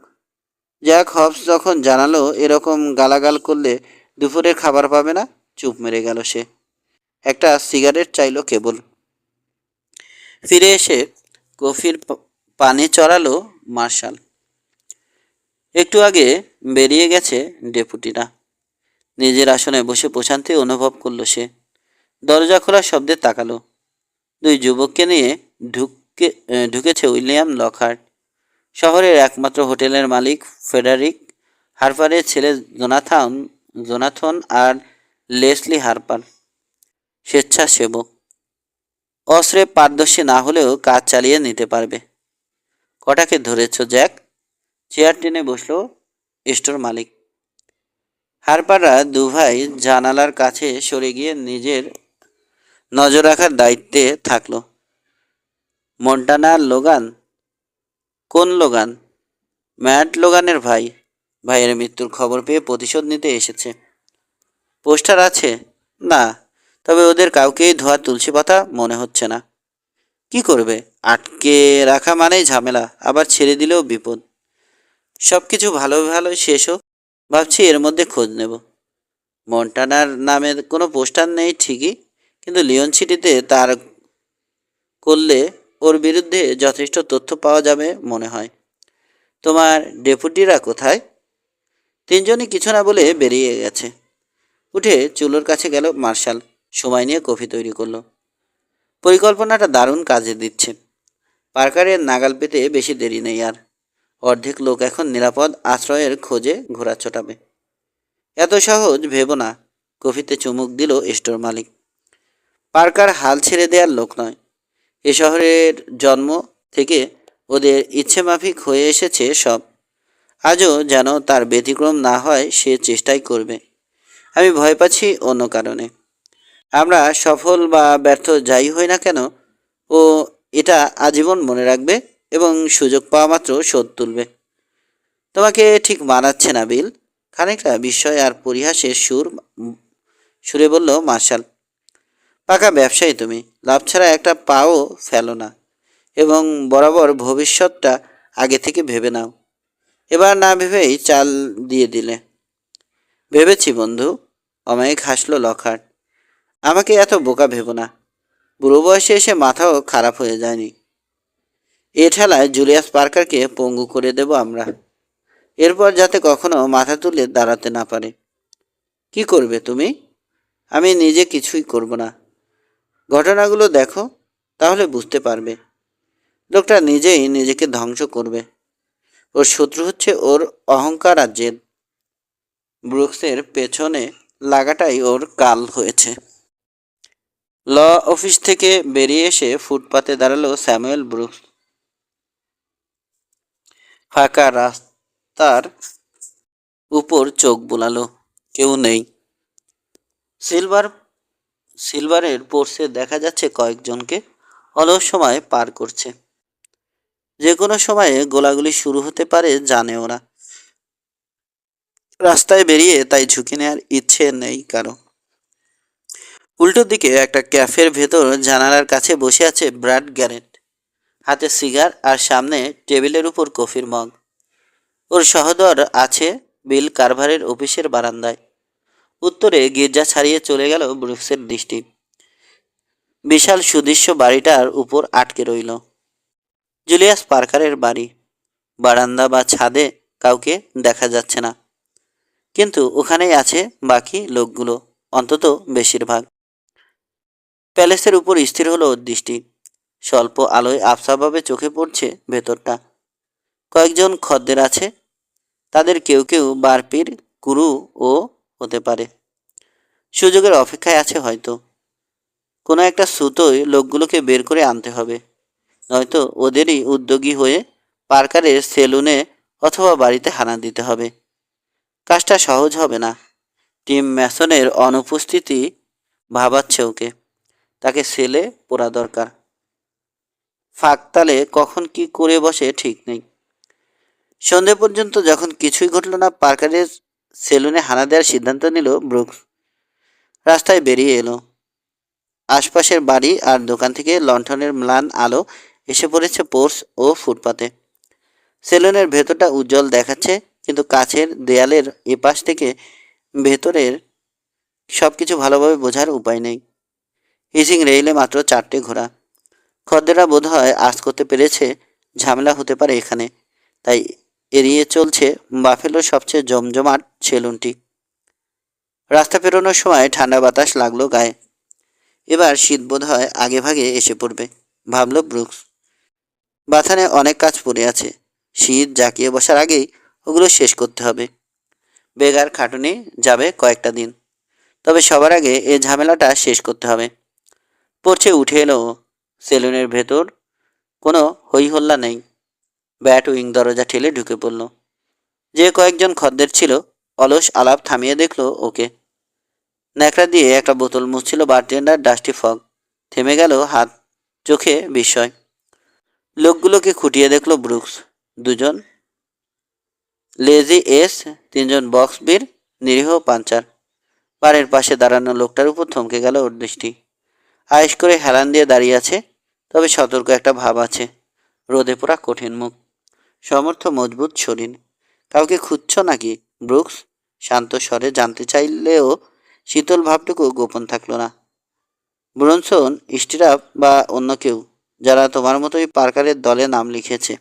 S1: জ্যাক হবস যখন জানালো এরকম গালাগাল করলে দুপুরের খাবার পাবে না, চুপ মেরে গেল সে। একটা সিগারেট চাইলো কেবল। ফিরে এসে কফির পানি চড়ালো মার্শাল। একটু আগে বেরিয়ে গেছে ডেপুটিরা। নিজের আসনে বসে প্রশান্তি অনুভব করলো সে। দরজা খোলার শব্দে তাকালো। দুই যুবককে নিয়ে ঢুকেছে উইলিয়াম লকহার্ট, শহরের একমাত্র হোটেলের মালিক ফেডারিক হারপারের ছেলে জোনাথন আর লেসলি হারপার, স্বেচ্ছাসেবক। অস্ত্রে পারদর্শী না হলেও কাজ চালিয়ে নিতে পারবে। কটাকে ধরেছ জ্যাক? চেয়ার টেনে বসলো স্টোর মালিক। হারপাররা দুভাই জানালার কাছে সরে গিয়ে নিজের নজর রাখার দায়িত্বে থাকলো। Montana Logan? কোন লোগান? ম্যাট লোগানের ভাই। ভাইয়ের মৃত্যুর খবর পেয়ে প্রতিশোধ নিতে এসেছে। পোস্টার আছে? না, তবে ওদের কাউকেই ধোয়া তুলসী পাতা মনে হচ্ছে না। কি করবে? আটকে রাখা মানেই ঝামেলা, আবার ছেড়ে দিলেও বিপদ। সব কিছু ভালো ভালো শেষ হোক, ভাবছি এর মধ্যে খোঁজ নেব। মন্টানার নামে কোনো পোস্টার নেই ঠিকই, কিন্তু লিওন সিটিতে তার করলে ওর বিরুদ্ধে যথেষ্ট তথ্য পাওয়া যাবে মনে হয়। তোমার ডেপুটিরা কোথায়? তিনজনই কিছু না বলে বেরিয়ে গেছে। উঠে চুলোর কাছে গেল মার্শাল, সময় নিয়ে কফি তৈরি করলো। পরিকল্পনাটা দারুণ কাজে দিচ্ছে। পার্কারের নাগাল পেতে বেশি দেরি নেই আর। অর্ধেক লোক এখন নিরাপদ আশ্রয়ের খোঁজে ঘোরা ছোটাবে। এত সহজ ভেবো না, কফিতে চুমুক দিল স্টোর মালিক। পার্কার হাল ছেড়ে দেওয়ার লোক নয়। এ শহরের জন্ম থেকে ওদের ইচ্ছে মাফিক হয়ে এসেছে সব। আজও যেন তার ব্যতিক্রম না হয় সে চেষ্টাই করবে। আমি ভয় পাচ্ছি অন্য কারণে। আমরা সফল বা ব্যর্থ যাই হই না কেন, ও এটা আজীবন মনে রাখবে এবং সুযোগ পাওয়া মাত্র শোধ তুলবে। তোমাকে ঠিক মানাচ্ছে না বিল, খানিকটা বিস্ময় আর পরিহাসের সুরে বলল মার্শাল। পাকা ব্যবসায়ী তুমি, লাভ ছাড়া একটা পাও ফেলো না, এবং বরাবর ভবিষ্যৎটা আগে থেকে ভেবে নাও। এবার না ভেবেই চাল দিয়ে দিলে। ভেবেছি বন্ধু, অমায়িক হাসলো লকহার্ট। আমাকে এত বোকা ভেবো না। বুড়ো বয়সে এসে মাথাও খারাপ হয়ে যায়নি। এ ঠেলায় জুলিয়াস পার্কারকে পঙ্গু করে দেব আমরা, এরপর যাতে কখনো মাথা তুলে দাঁড়াতে না পারে। কি করবে তুমি? আমি নিজে কিছুই করব না। ঘটনাগুলো দেখো, তাহলে বুঝতে পারবে। লোকটা নিজেই নিজেকে ধ্বংস করবে। ওর শত্রু হচ্ছে ওর অহংকার আর জেদ। ব্রুকসের পেছনে লাগাটাই ওর কাল হয়েছে। ল অফিস থেকে বেরিয়ে এসে ফুটপাতে দাঁড়ালো স্যামুয়েল ব্রুকস। ফাঁকা রাস্তার উপর চোখ বুলালো, কেউ নেই। সিলভার সিলভারের পোর্সে দেখা যাচ্ছে কয়েকজনকে অলস সময় পার করছে। যে কোনো সময়ে গোলাগুলি শুরু হতে পারে জানে ওরা। রাস্তায় বেরিয়ে তাই ঝুঁকি নেওয়ার ইচ্ছে নেই কারো। উল্টো দিকে একটা ক্যাফের ভেতর জানালার কাছে বসে আছে ব্র্যাড গ্যারেট, হাতে সিগার আর সামনে টেবিলের উপর কফির মগ। ওর সহদর আছে বিল কারভারের অফিসের বারান্দায়। উত্তরে গির্জা ছাড়িয়ে চলে গেল ব্রুকসের দৃষ্টি। বিশাল সুদৃশ্য বাড়িটার উপর আটকে রইল। জুলিয়াস পার্কারের বাড়ি। বারান্দা বা ছাদে কাউকে দেখা যাচ্ছে না, কিন্তু ওখানেই আছে বাকি লোকগুলো, অন্তত বেশিরভাগ। প্যালেসের উপর স্থির হলো ওর দৃষ্টি। স্বল্প আলোয় আবছাভাবে চোখে পড়ছে ভেতরটা। কয়েকজন খদ্দের আছে, তাদের কেউ কেউ বারপির কুরু ও হতে পারে। সুযোগের অপেক্ষায় আছে হয়তো। কোনো একটা সুতোয় লোকগুলোকে বের করে আনতে হবে, নয়তো ওদেরই উদ্যোগী হয়ে পার্কারের সেলুনে অথবা বাড়িতে হানা দিতে হবে। কাজটা সহজ হবে না। টিম ম্যাসনের অনুপস্থিতি ভাবাচ্ছে ওকে। তাকে সেলে পড়া দরকার। ফাঁকতালে কখন কি করে বসে ঠিক নেই। সন্ধে পর্যন্ত যখন কিছুই ঘটল না, পার্কারের সেলুনে হানা দেওয়ার সিদ্ধান্ত নিল ব্রুকস। রাস্তায় বেরিয়ে এলো। আশপাশের বাড়ি আর দোকান থেকে লণ্ঠনের ম্লান আলো এসে পড়েছে পোর্স ও ফুটপাতে। সেলুনের ভেতরটা উজ্জ্বল দেখাচ্ছে, কিন্তু কাছের দেয়ালের এপাশ থেকে ভেতরের সব কিছু ভালোভাবে বোঝার উপায় নেই। হিসিং রেইলে মাত্র 4টে ঘোড়া। খদ্দেররা বোধ হয় আজ করতে পেরেছে ঝামেলা হতে পারে এখানে, তাই এড়িয়ে চলছে বাফেলোর সবচেয়ে জমজমাট সেলুনটি। রাস্তা পেরোনোর সময় ঠান্ডা বাতাস লাগলো গায়ে। এবার শীত বোধ হয় আগে ভাগে এসে পড়বে, ভাবল ব্রুকস। বাথানে অনেক কাজ পড়ে আছে। শীত জাঁকিয়ে বসার আগেই ওগুলো শেষ করতে হবে। বেগার খাটুনি যাবে কয়েকটা দিন, তবে সবার আগে এ ঝামেলাটা শেষ করতে হবে। পড়ছে উঠে এলো। সেলুনের ভেতর কোনো হইহল্লা নেই। ব্যাট উইং দরজা ঠেলে ঢুকে পড়ল। যে কয়েকজন খদ্দের ছিল অলস আলাপ থামিয়ে দেখলো ওকে। ন্যাকড়া দিয়ে একটা বোতল মুছছিল বারটেন্ডার ডাস্টি ফগ। থেমে গেল হাত, চোখে বিস্ময়। লোকগুলোকে খুঁটিয়ে দেখলো ব্রুকস। দুজন লেজি এস, তিনজন বক্স বীর, নিরীহ পাঞ্চার। বারের পাশে দাঁড়ানো লোকটার উপর থমকে গেল ওর দৃষ্টি। আয়েশ করে হেলান দিয়ে দাঁড়িয়ে আছে, তবে সতর্ক একটা ভাব আছে। রোদে পোড়া কঠিন মুখ, সমর্থ মজবুত শরীর। কাউকে খুঁজছ নাকি ব্রুকস? শান্ত স্বরে জানতে চাইলেও শীতল ভাবটুকু গোপন থাকলো না। ব্রনসন, স্টিরাপ বা অন্য কেউ, যারা তোমার মতোই পার্কারের দলে নাম লিখেছে।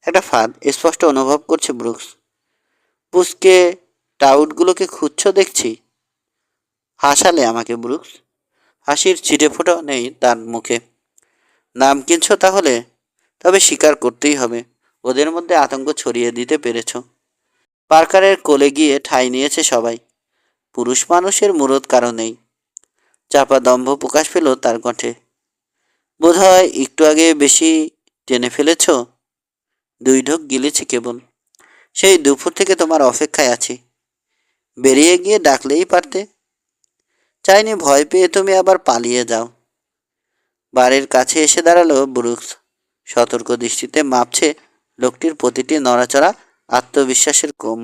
S1: একটা ফাঁদ স্পষ্ট অনুভব করছে ব্রুকস। পুচকে টাউটগুলোকে খুঁজছ দেখছি। হাসালে আমাকে ব্রুকস। হাসির ছিটে ফোঁটা নেই তার মুখে। নাম কিনছ তাহলে? তবে স্বীকার করতেই হবে, ওদের মধ্যে আতঙ্ক ছড়িয়ে দিতে পেরেছ। পার্কারের কোলে গিয়ে ঠাঁই নিয়েছে সবাই। পুরুষ মানুষের মুরদ কারো নেই। চাপা দম্ভ প্রকাশ পেল তার কণ্ঠে। বোধহয় একটু আগে বেশি টেনে ফেলেছ। 2 ঢোক গিলেছি কেবল। সেই দুপুর থেকে তোমার অপেক্ষায় আছি। বেরিয়ে গিয়ে ডাকলেই পারতে। চাইনি ভয় পেয়ে তুমি আবার পালিয়ে যাও। বাড়ির কাছে এসে দাঁড়ালো ব্রুকস। সতর্ক দৃষ্টিতে মাপছে লোকটির প্রতিটি নড়াচড়া। আত্মবিশ্বাসের কম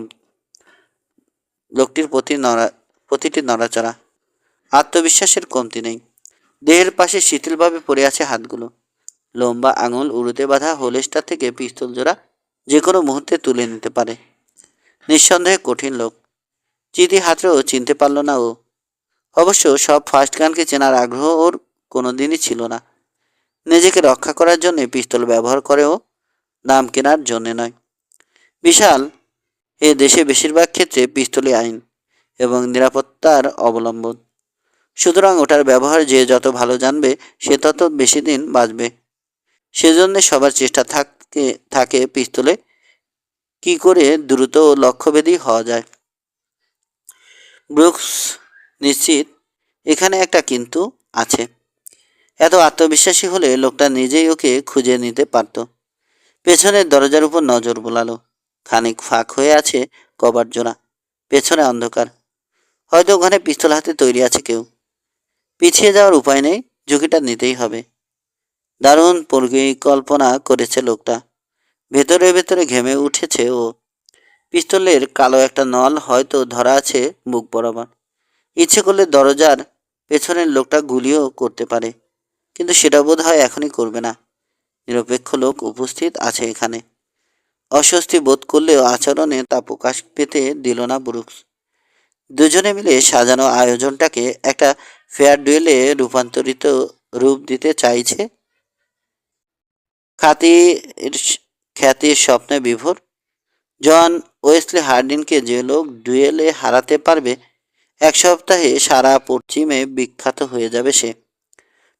S1: লোকটির প্রতিটি নড়াচড়া আত্মবিশ্বাসের কমতি নেই। দেহের পাশে শিথিলভাবে পড়ে আছে হাতগুলো। লম্বা আঙুল উড়ুতে বাঁধা হোলেসটা থেকে পিস্তল জোড়া যে কোনো মুহূর্তে তুলে নিতে পারে। নিঃসন্দেহে কঠিন লোক। চিঠি হাতড়েও চিনতে পারল না ও। অবশ্য সব ফার্স্ট গানকে চেনার আগ্রহ ওর কোনোদিনই ছিল না। নিজেকে রক্ষা করার জন্য পিস্তল ব্যবহার করেও, দাম কেনার জন্যে নয়। বিশাল এ দেশে বেশিরভাগ ক্ষেত্রে পিস্তলই আইন এবং নিরাপত্তার অবলম্বন। সুতরাং ওটার ব্যবহার যে যত ভালো জানবে সে তত বেশি দিন বাঁচবে। সেজন্য সবার চেষ্টা থাকে পিস্তলে কি করে দ্রুত লক্ষ্যভেদী হওয়া যায়। ব্রুকস নিশ্চিত এখানে একটা কিন্তু আছে। এত আত্মবিশ্বাসী হলে লোকটা নিজেই ওকে খুঁজে নিতে পারত। পেছনের দরজার উপর নজর বোলালো। খানিক ফাঁক হয়ে আছে কভার জোড়া, পেছনে অন্ধকার। হয়তো ওখানে পিস্তল হাতে তৈরি আছে কেউ। পিছিয়ে যাওয়ার উপায় নেই, ঝুঁকিটা নিতেই হবে। দারুণ পরিকল্পনা করেছে লোকটা। ভেতরে ভেতরে ঘেমে উঠেছে ও। পিস্তলের কালো একটা নল হয়তো ধরা আছে বুক বরাবর। ইচ্ছে করলে দরজার পেছনের লোকটা গুলিও করতে পারে, কিন্তু সেটা বোধ হয় এখনই করবে না। নিরপেক্ষ লোক উপস্থিত আছে এখানে। অস্বস্তি বোধ করলেও আচরণে তা প্রকাশ পেতে দিল না ব্রুকস। দুজনে মিলে সাজানো আয়োজনটাকে একটা ফেয়ার ডুয়েলে রূপান্তরিত রূপ দিতে চাইছে। খ্যাতির খ্যাতির স্বপ্নে বিভোর। জন ওয়েসলি হার্ডিনকে যে লোক ডুয়েলে হারাতে পারবে, এক সপ্তাহে সারা পশ্চিমে বিখ্যাত হয়ে যাবে সে।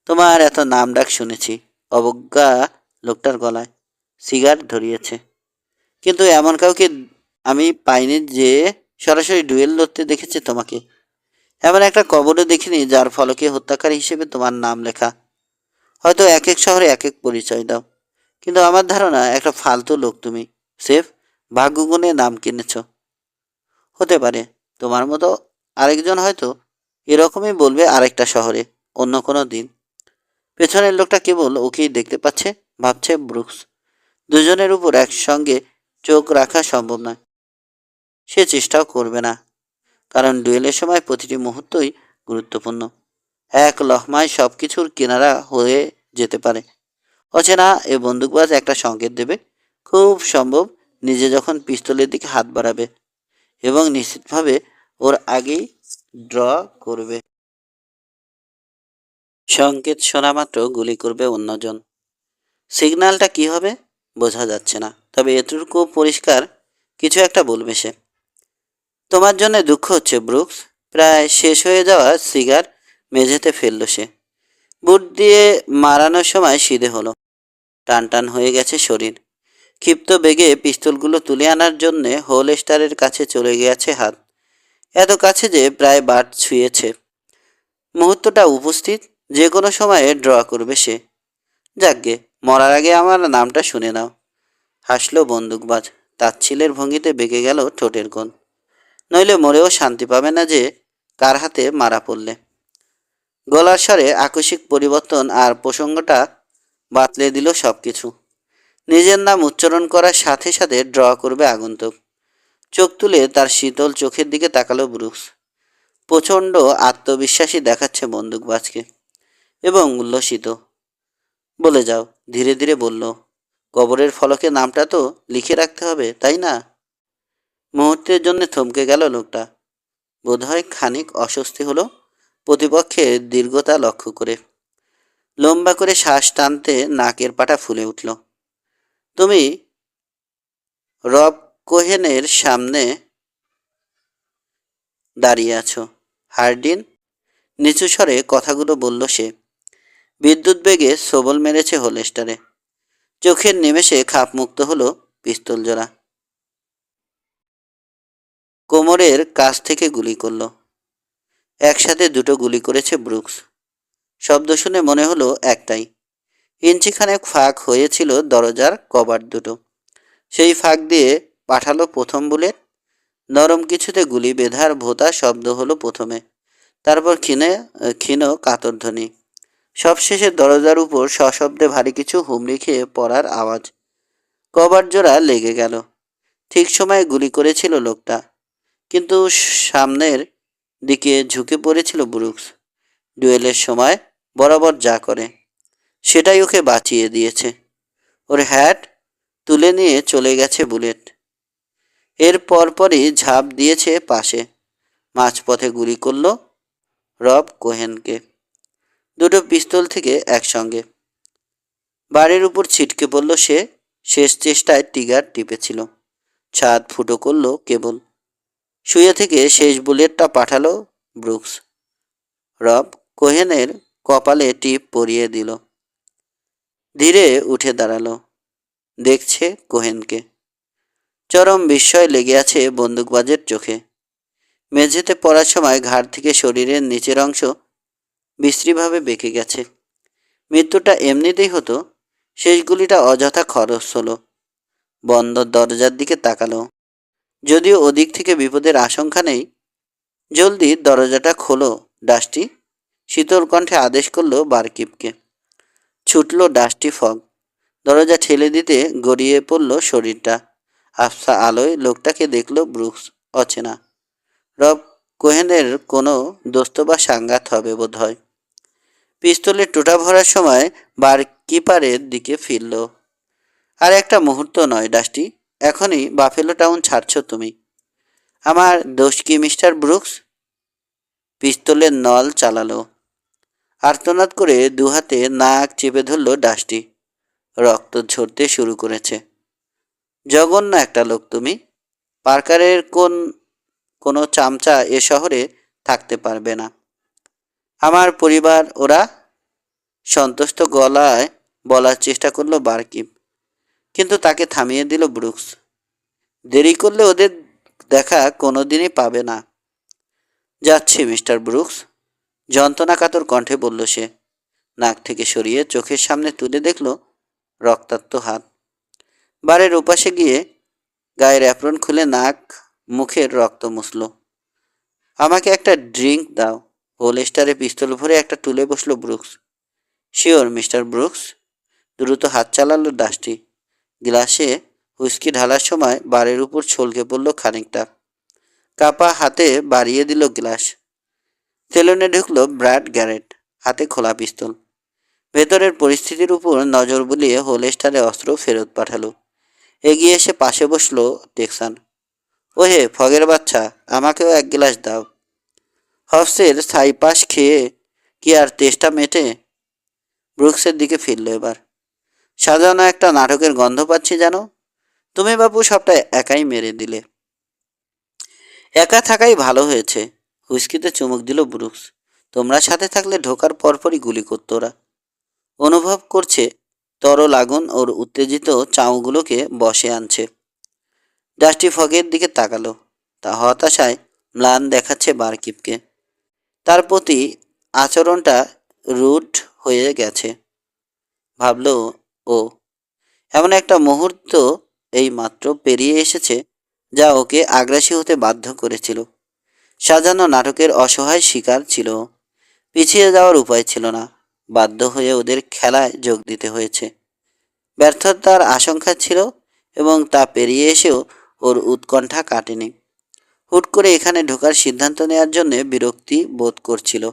S1: তোমার এত নাম ডাক শুনেছি। অবজ্ঞা লোকটার গলায়। সিগার ধরিয়েছে। কিন্তু এমন কাউকে আমি পাইনি যে সরাসরি ডুয়েল লড়তে দেখেছে তোমাকে। এমন একটা কবরও দেখিনি যার ফলকে হত্যাকারী হিসেবে তোমার নাম লেখা। হয়তো এক এক শহরে এক এক পরিচয় দাও, কিন্তু আমার ধারণা একটা ফালতু লোক তুমি। সেফ ভাগ্যগুণে নাম কিনেছ। হতে পারে তোমার মতো আরেকজন হয়তো এরকমই বলবে আরেকটা শহরে, অন্য কোনো দিন। পেছনের লোকটা কেবল ওকেই দেখতে পাচ্ছে, ভাবছে ব্রুকস। দুজনের উপর একসঙ্গে চোখ রাখা সম্ভব নয়। সে চেষ্টাও করবে না, কারণ ডুয়েলের সময় প্রতিটি মুহূর্তই গুরুত্বপূর্ণ। এক লহমায় সব কিছুর কিনারা হয়ে যেতে পারে। অচেনা এ বন্দুকবাজ একটা সংকেত দেবে, খুব সম্ভব নিজে যখন পিস্তলের দিকে হাত বাড়াবে, এবং নিশ্চিতভাবে ওর আগেই ড্র করবে। সংকেত শোনা মাত্র গুলি করবে অন্যজন। সিগন্যালটা কি হবে বোঝা যাচ্ছে না, তবে এতটুকু পরিষ্কার কিছু একটা বলবে সে। তোমার জন্য দুঃখ হচ্ছে ব্রুকস। প্রায় শেষ হয়ে যাওয়া সিগার মেঝেতে ফেলল সে। বুট দিয়ে মারানোর সময় সিধে হলো। টান টান হয়ে গেছে শরীর। ক্ষিপ্ত বেগে পিস্তলগুলো তুলে আনার জন্যে হোলস্টারের কাছে চলে গিয়েছে হাত। এত কাছে যে প্রায় বাট ছুঁয়েছে। মুহূর্তটা উপস্থিত, যে কোনো সময়ে ড্র করবে সে। যাকগে, মরার আগে আমার নামটা শুনে নাও। হাসলো বন্দুকবাজ। তাচ্ছিলের ভঙ্গিতে বেঁকে গেল ঠোঁটের কোণ। নইলে মরেও শান্তি পাবে না যে কার হাতে মারা পড়লে। গলার স্বরে আকস্মিক পরিবর্তন আর প্রসঙ্গটা বাতলে দিল সব কিছু। নিজের নাম উচ্চারণ করার সাথে সাথে ড্র করবে আগন্তুক। চোখ তুলে তার শীতল চোখের দিকে তাকালো ব্রুকস। প্রচণ্ড আত্মবিশ্বাসী দেখাচ্ছে বন্দুকবাজকে, এবং উল্লসিত। বলে যাও, ধীরে ধীরে বলল। কবরের ফলকে নামটা তো লিখে রাখতে হবে, তাই না? মুহূর্তের জন্য থমকে গেল লোকটা। বোধহয় খানিক অস্বস্তি হলো প্রতিপক্ষের দীর্ঘতা লক্ষ্য করে। লম্বা করে শ্বাস টানতে নাকের পাটা ফুলে উঠল। তুমি রব কোহেনের সামনে দাঁড়িয়ে আছো, হার্ডিন। নিচু স্বরে কথাগুলো বলল সে। বিদ্যুৎ বেগে সবল মেরেছে হোলেস্টারে। চোখের নিমেষে খাপমুক্ত হলো পিস্তল জোড়া। কোমরের কাছ থেকে গুলি করল। একসাথে দুটো গুলি করেছে ব্রুকস। শব্দ শুনে মনে হলো একটাই। ইঞ্চিখানেক ফাঁক হয়েছিল দরজার কভার দুটো। সেই ফাঁক দিয়ে পাঠালো প্রথম বুলেট। নরম কিছুতে গুলি বেঁধার ভোঁতা শব্দ হলো প্রথমে, তারপর ক্ষীণ কাতরধ্বনি। সবশেষে দরজার উপর সশব্দে ভারী কিছু হুমড়ি খেয়ে পড়ার আওয়াজ। কভার জোড়া লেগে গেল। ঠিক সময়ে গুলি করেছিল লোকটা, কিন্তু সামনের দিকে ঝুঁকে পড়েছিল ব্রুকস। ডুয়েলের সময় বরাবর যা করে সেটাই ওকে বাঁচিয়ে দিয়েছে। ওর হ্যাট তুলে নিয়ে চলে গেছে বুলেট। এর পরপরই ঝাঁপ দিয়েছে পাশে। মাঝপথে গুলি করল রব কোহেনকে, দুটো পিস্তল থেকে একসঙ্গে। বাড়ির উপর ছিটকে পড়ল সে। শেষ চেষ্টায় ট্রিগার টিপেছিল। ছাদ ফুটো করল কেবল। শুয়ে থেকে শেষ বুলেটটা পাঠালো ব্রুকস। রব কোহেনের কপালে টিপ পরিয়ে দিল। ধীরে উঠে দাঁড়ালো। দেখছে কোহেনকে। চরম বিস্ময় লেগে আছে বন্দুকবাজের চোখে। মেঝেতে পড়ার সময় ঘাড় থেকে শরীরের নিচের অংশ বিশ্রীভাবে বেঁকে গেছে। মৃত্যুটা এমনিতেই হতো, শেষ গুলিটা অযথা খরচ হলো। বন্ধ দরজার দিকে তাকালো। যদিও ওদিক থেকে বিপদের আশঙ্কা নেই। জলদি দরজাটা খোলো ডাস্টি, শীতল কণ্ঠে আদেশ করলো বারকিপকে। ছুটল ডাস্টি ফগ। দরজা ঠেলে দিতে গড়িয়ে পড়ল শরীরটা। আবছা আলোয় লোকটাকে দেখল ব্রুকস, অচেনা। রব কোহেনের কোনো দোস্ত বা সাঙ্গাত হবে বোধ হয়। পিস্তলের টোটা ভরার সময় বারকিপারের দিকে ফিরল। আর একটা মুহূর্ত নয় ডাস্টি, এখনই বাফেলো টাউন ছাড়ছ তুমি। আমার দোষ কি মিস্টার ব্রুকস? পিস্তলের নল চালালো। আর্তনাদ করে দুহাতে নাক চেপে ধরল ডাস্টি। রক্ত ঝরতে শুরু করেছে। জঘন্য একটা লোক তুমি। পার্কারের কোনো চামচা এ শহরে থাকতে পারবে না। আমার পরিবার ওরা, সন্তুষ্ট গলায় বলার চেষ্টা করলো বারকিপ, কিন্তু তাকে থামিয়ে দিল ব্রুকস। দেরি করলে ওদের দেখা কোনোদিনই পাবে না। যাচ্ছি মিস্টার ব্রুকস, যন্ত্রণাকাতর কণ্ঠে বলল সে। নাক থেকে সরিয়ে চোখের সামনে তুলে দেখল রক্তাক্ত হাত। বারের ওপাশে গিয়ে গায়ের অ্যাপ্রন খুলে নাক মুখের রক্ত মুছল। আমাকে একটা ড্রিঙ্ক দাও। হোলস্টারে পিস্তল ভরে একটা তুলে বসলো ব্রুকস। Sure mister Brooks. দ্রুত হাত চালালো ডাস্টি। গ্লাসে হুইস্কি ঢালার সময় বারের উপর ছলকে পড়ল খানিকটা। কাপা হাতে বাড়িয়ে দিল গ্লাস। সেলুনে ঢুকলো ব্র্যাড গ্যারেট, হাতে খোলা পিস্তল। ভেতরের পরিস্থিতির উপর নজর বুলিয়ে হোলস্টারে অস্ত্র ফেরত পাঠালো। এগিয়ে এসে পাশে বসলো টেক্সান। ওহে ফগের বাচ্চা, আমাকেও এক গ্লাস দাও। হবসের ছাইপাশ খেয়ে কি আর তেষ্টা মেটে? ব্রুকসের দিকে ফিরল এবার। সাজানো একটা নাটকের গন্ধ পাচ্ছি যেন। তুমি বাপু সবটা একাই মেরে দিলে। একা থাকাই ভালো হয়েছে। হুইস্কিতে চুমুক দিল ব্রুকস। তোমরা সাথে থাকলে ঢোকার পরপরই গুলি করতো ওরা। অনুভব করছে তরল আগুন ওর উত্তেজিত চাউগুলোকে বশে আনছে। ডাস্টি ফগের দিকে তাকালো। তা হতাশায় ম্লান দেখাচ্ছে বারকিপকে। তার প্রতি আচরণটা রুড হয়ে গেছে। ভাবল ও, এমন একটা মুহূর্ত এই মাত্র পেরিয়ে এসেছে যা ওকে আগ্রাসী হতে বাধ্য করেছিল। সাজানো নাটকের অসহায় শিকার ছিল। পিছিয়ে যাওয়ার উপায় ছিল না। বাধ্য হয়ে ওদের খেলায় যোগ দিতে হয়েছে। ব্যর্থতার আশঙ্কা ছিল এবং তা পেরিয়ে এসেও ওর উৎকণ্ঠা কাটেনি। হুট করে এখানে ঢোকার সিদ্ধান্ত নেওয়ার জন্য বিরক্তি বোধ করছিল।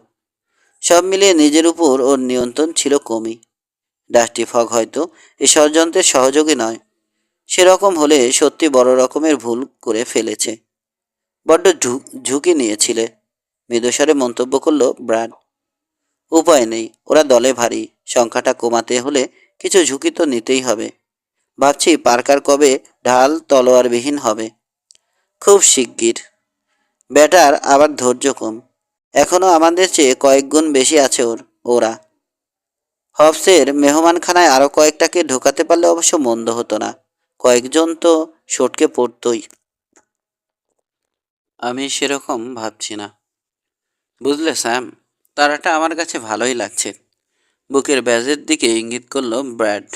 S1: সব মিলিয়ে নিজের উপর ওর নিয়ন্ত্রণ ছিল কমই। ডাস্টি ফগ হয়তো এই ষড়যন্ত্রের সহযোগী নয়। সেরকম হলে সত্যি বড় রকমের ভুল করে ফেলেছে। বড্ড ঝুঁকি নিয়েছিলে, মৃদুস্বরে মন্তব্য করল ব্র্যাড। উপায় নেই, ওরা দলে ভারী। সংখ্যাটা কমাতে হলে কিছু ঝুঁকি তো নিতেই হবে। ভাবছি পার্কার কবে ঢাল তলোয়ারবিহীন হবে। খুব শিগগির। ব্যাটার আবার ধৈর্য কম। এখনো আমাদের চেয়ে কয়েক গুণ বেশি আছে ওরা। হবসের মেহমানখানায় আরও কয়েকটাকে ঢোকাতে পারলে অবশ্য মন্দ হতো না। কয়েকজন তো সটকে পড়তই। আমি সেরকম ভাবছি না। বুঝলে স্যাম, তারাটা আমার কাছে ভালোই লাগছে। বুকের ব্যাজের দিকে ইঙ্গিত করল ব্র্যাড।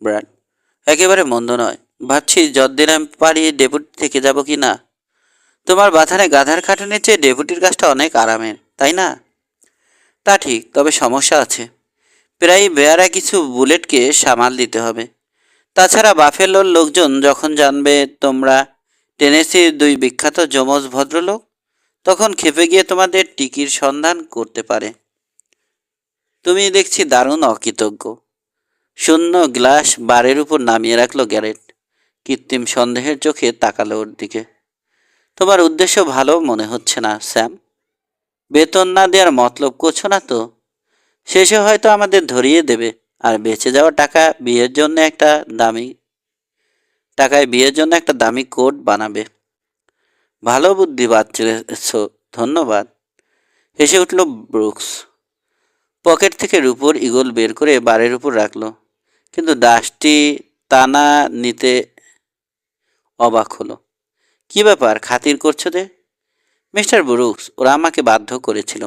S1: ব্র্যাড, একেবারে মন্দ নয়। ভাবছি যতদিন আমি পারি ডেপুটি থেকে যাব কি না। তোমার বাথানে গাধার খাটুনির চেয়ে ডেপুটির কাজটা অনেক আরামের, তাই না? তা ঠিক, তবে সমস্যা আছে। প্রায় বেয়ারা কিছু বুলেটকে সামাল দিতে হবে। তাছাড়া বাফেলোর লোকজন যখন জানবে তোমরা টেনেসির দুই বিখ্যাত যমজ ভদ্রলোক, তখন খেপে গিয়ে তোমাদের টিকির সন্ধান করতে পারে। তুমি দেখছি দারুণ অকৃতজ্ঞ। শূন্য গ্লাস বারের উপর নামিয়ে রাখলো গ্যারেট। কৃত্রিম সন্দেহের চোখে তাকালো ওর দিকে। তোমার উদ্দেশ্য ভালো মনে হচ্ছে না স্যাম। বেতন না দেওয়ার মতলব করছো না তো? শেষে হয়তো আমাদের ধরিয়ে দেবে আর বেঁচে যাওয়া টাকায় বিয়ের জন্য একটা দামি কোট বানাবে। ভালো বুদ্ধি বাচ্চেছ, ধন্যবাদ। হেসে উঠল ব্রুকস। পকেট থেকে রূপোর ইগল বের করে বারের উপর রাখলো। কিন্তু ডাস্টি তা না নিতে অবাক হলো। কি ব্যাপার, খাতির করছো যে? মিস্টার ব্রুকস, ওরা আমাকে বাধ্য করেছিল।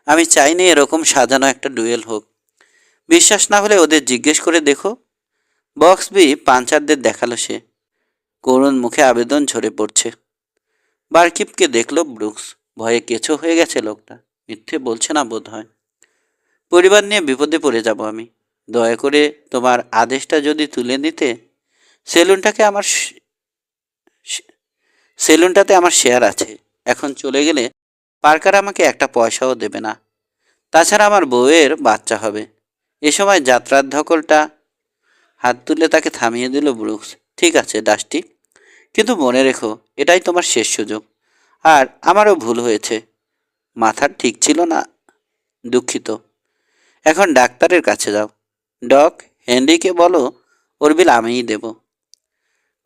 S1: আমি চাইনি এরকম সাজানো একটা ডুয়েল হোক। বিশ্বাস না হলে ওদের জিজ্ঞেস করে দেখো। বক্স বি পাঞ্চারদের দেখালো সে। করুণ মুখে আবেদন ঝরে পড়ছে। বারকিপকে দেখল ব্রুকস। ভয়ে কেঁচো হয়ে গেছে লোকটা। মিথ্যে বলছে না বোধ হয়। পরিবার নিয়ে বিপদে পড়ে যাব আমি। দয়া করে তোমার আদেশটা যদি তুলে নিতে। সেলুনটাকে আমার সেলুনটাতে আমার শেয়ার আছে। এখন চলে গেলে পার্কার আমাকে একটা পয়সাও দেবে না। তাছাড়া আমার বউয়ের বাচ্চা হবে। এ সময় যাত্রার ধকলটা। হাত তুলে তাকে থামিয়ে দিল ব্রুকস। ঠিক আছে ডাস্টি, কিন্তু মনে রেখো এটাই তোমার শেষ সুযোগ। আর আমারও ভুল হয়েছে, মাথার ঠিক ছিল না। দুঃখিত। এখন ডাক্তারের কাছে যাও। ডক, হেনরিকে বলো ওর বিল আমিই দেব।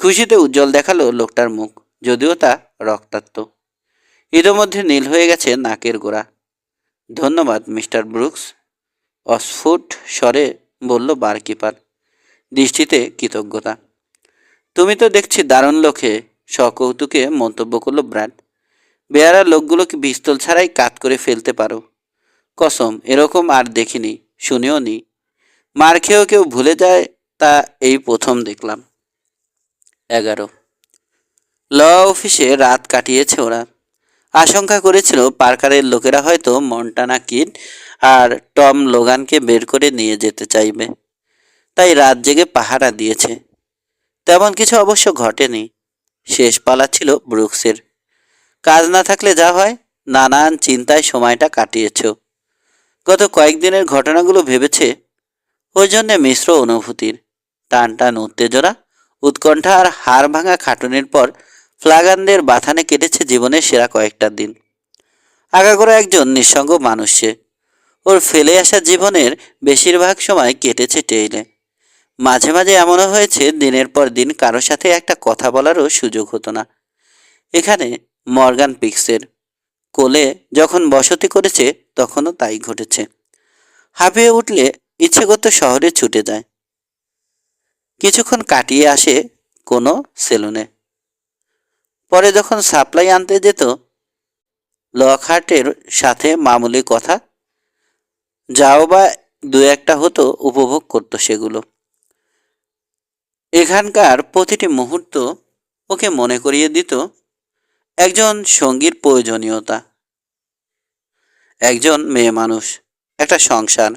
S1: খুশিতে উজ্জ্বল দেখালো লোকটার মুখ, যদিও তা রক্তাক্ত। ইতোমধ্যে নীল হয়ে গেছে নাকের গোড়া। ধন্যবাদ মিস্টার ব্রুকস, অস্ফুট স্বরে বলল বারকিপার, দৃষ্টিতে কৃতজ্ঞতা। তুমি তো দেখছি দারুণ লোকে, সকৌতুকে মন্তব্য করল ব্র্যাড। বেয়ারা লোকগুলোকে পিস্তল ছাড়াই কাত করে ফেলতে পারো। কসম, এরকম আর দেখিনি, শুনেও নি। মার খেয়েও কেউ ভুলে যায়, তা এই প্রথম দেখলাম। 11। ল অফিসে রাত কাটিয়েছে ওরা। আশঙ্কা করেছিল পার্কারের লোকেরা হয়তো মন্টানা কিড আর টম লোগানকে বের করে নিয়ে যেতে চাইবে, তাই রাত জেগে পাহারা দিয়েছে। তেমন কিছু অবশ্য ঘটেনি। শেষ পালা ছিল ব্রুকসের। কাজ না থাকলে যা হয়, নানান চিন্তায় সময়টা কাটিয়েছ। গত কয়েকদিনের ঘটনাগুলো ভেবেছে, ওই জন্যে মিশ্র অনুভূতির। টান টান উত্তেজনা, উৎকণ্ঠা আর হাড় ভাঙা খাটুনির পর ফ্লাগানদের বাথানে কেটেছে জীবনের সেরা কয়েকটা দিন। আগাগোড়া একজন নিঃসঙ্গ মানুষ সে। ওর ফেলে আসা জীবনের বেশিরভাগ সময় কেটেছে টেইলে। মাঝে মাঝে এমনও হয়েছে দিনের পর দিন কারো সাথে একটা কথা বলারও সুযোগ হতো না। এখানে মর্গান পিক্সের কোলে যখন বসতি করেছে তখনও তাই ঘটেছে। হাঁপিয়ে উঠলে ইচ্ছে করতো শহরে ছুটে যায়, কিছুক্ষণ কাটিয়ে আসে কোনো সেলুনে। পরে যখন সাপ্লাই আনতে যেত, লকহার্টের সাথে মামুলি কথা যাও বা দু একটা হতো, উপভোগ করতো সেগুলো। এখানকার প্রতিটি মুহূর্ত ওকে মনে করিয়ে দিত একজন সঙ্গীর প্রয়োজনীয়তা, একজন মেয়ে মানুষ, একটা সংসার।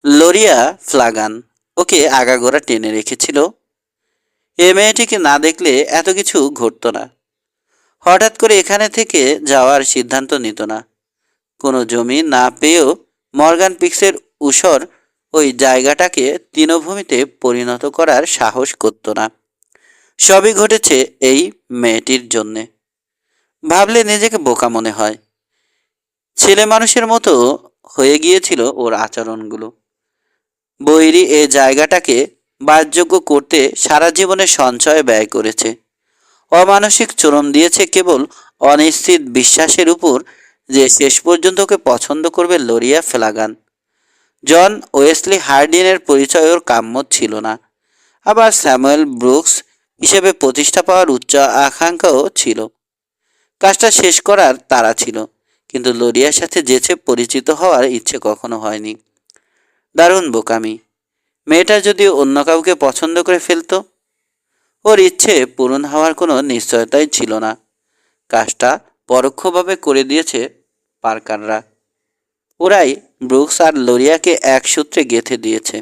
S1: লোরিয়া ফ্লাগান ওকে আগাগোড়া টেনে রেখেছিল। এ মেয়েটিকে না দেখলে এত কিছু ঘটতো না। হঠাৎ করে এখানে থেকে যাওয়ার সিদ্ধান্ত নিত না। কোনো জমি না পেয়েও মর্গান পিক্সের উসর ওই জায়গাটাকে তৃণভূমিতে পরিণত করার সাহস করত না। সবই ঘটেছে এই মেয়েটির জন্যে। ভাবলে নিজেকে বোকা মনে হয়। ছেলে মানুষের মতো হয়ে গিয়েছিল ওর আচরণগুলো। বৈরী এ জায়গাটাকে বাসযোগ্য করতে সারা জীবনের সঞ্চয় ব্যয় করেছে। অমানসিক চরম দিয়েছে কেবল অনিশ্চিত বিশ্বাসের উপর যে শেষ পর্যন্ত ওকে পছন্দ করবে লোরিয়া ফ্লাগান। জন ওয়েসলি হার্ডিনের পরিচয় ওর কাম্য ছিল না। আবার স্যামুয়েল ব্রুকস হিসেবে প্রতিষ্ঠা পাওয়ার উচ্চ আকাঙ্ক্ষাও ছিল। কাজটা শেষ করার তাড়া ছিল, কিন্তু লোরিয়ার সাথে যেচে পরিচিত হওয়ার ইচ্ছে কখনো হয়নি। দারুণ বোকামি। মেয়েটা যদি অন্য কাউকে পছন্দ করে ফেলতো, ওর ইচ্ছে পূরণ হওয়ার কোনো নিশ্চয়তাই ছিল না। কাজটা পরোক্ষভাবে করে দিয়েছে পার্কাররা। ওরাই ব্রুকস আর লোরিয়াকে এক সূত্রে গেঁথে দিয়েছে।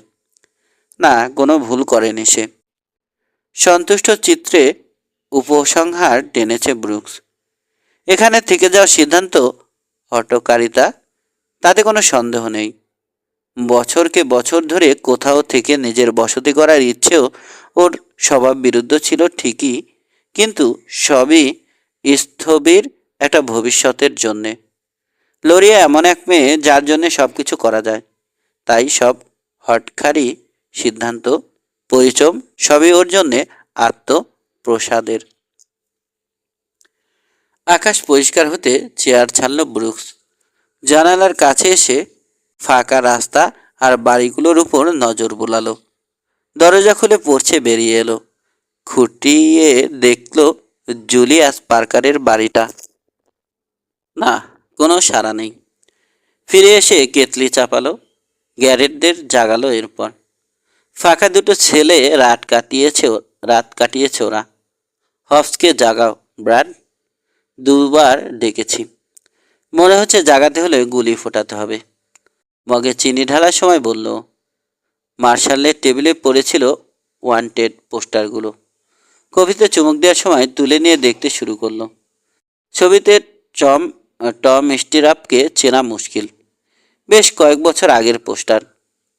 S1: না, কোনো ভুল করেনি সে। সন্তুষ্ট চিত্রে উপসংহার টেনেছে ব্রুকস। এখানে থেকে যাওয়ার সিদ্ধান্ত হঠকারিতা, তাতে কোনো সন্দেহ নেই। বছরকে বছর ধরে কোথাও থেকে নিজের বসতি করার ইচ্ছেও ওর স্বভাব বিরুদ্ধ ছিল ঠিকই, কিন্তু সবই স্থবির একটা ভবিষ্যতের জন্যে। লোরিয়া এমন এক মেয়ে যার জন্যে সব কিছু করা যায়, তাই সব হঠকারী সিদ্ধান্ত, পরিচম সবই ওর জন্যে আত্মপ্রসাদের। আকাশ পরিষ্কার হতে চেয়ার ছাড়ল ব্রুকস। জানালার কাছে এসে ফাঁকা রাস্তা আর বাড়িগুলোর উপর নজর বুলালো। দরজা খুলে পড়ছে বেরিয়ে এলো। খুঁটিয়ে দেখল জুলিয়াস পার্কারের বাড়িটা। না, কোনো সাড়া নেই। ফিরে এসে কেতলি চাপালো, গ্যারেটদের জাগালো। এরপর ফাঁকা দুটো ছেলে রাত কাটিয়েছে ওরা। হবসকে জাগাও ব্র্যাড, দুবার ডেকেছি। মনে হচ্ছে জাগাতে হলে গুলি ফোটাতে হবে। মগে চিনি ঢালার সময় বলল। মার্শালের টেবিলে পড়েছিল ওয়ান্টেড পোস্টারগুলো। কফিতে চুমুক দেওয়ার সময় তুলে নিয়ে দেখতে শুরু করলো। ছবিতে টম টম স্টিরাপকে চেনা মুশকিল। বেশ কয়েক বছর আগের পোস্টার।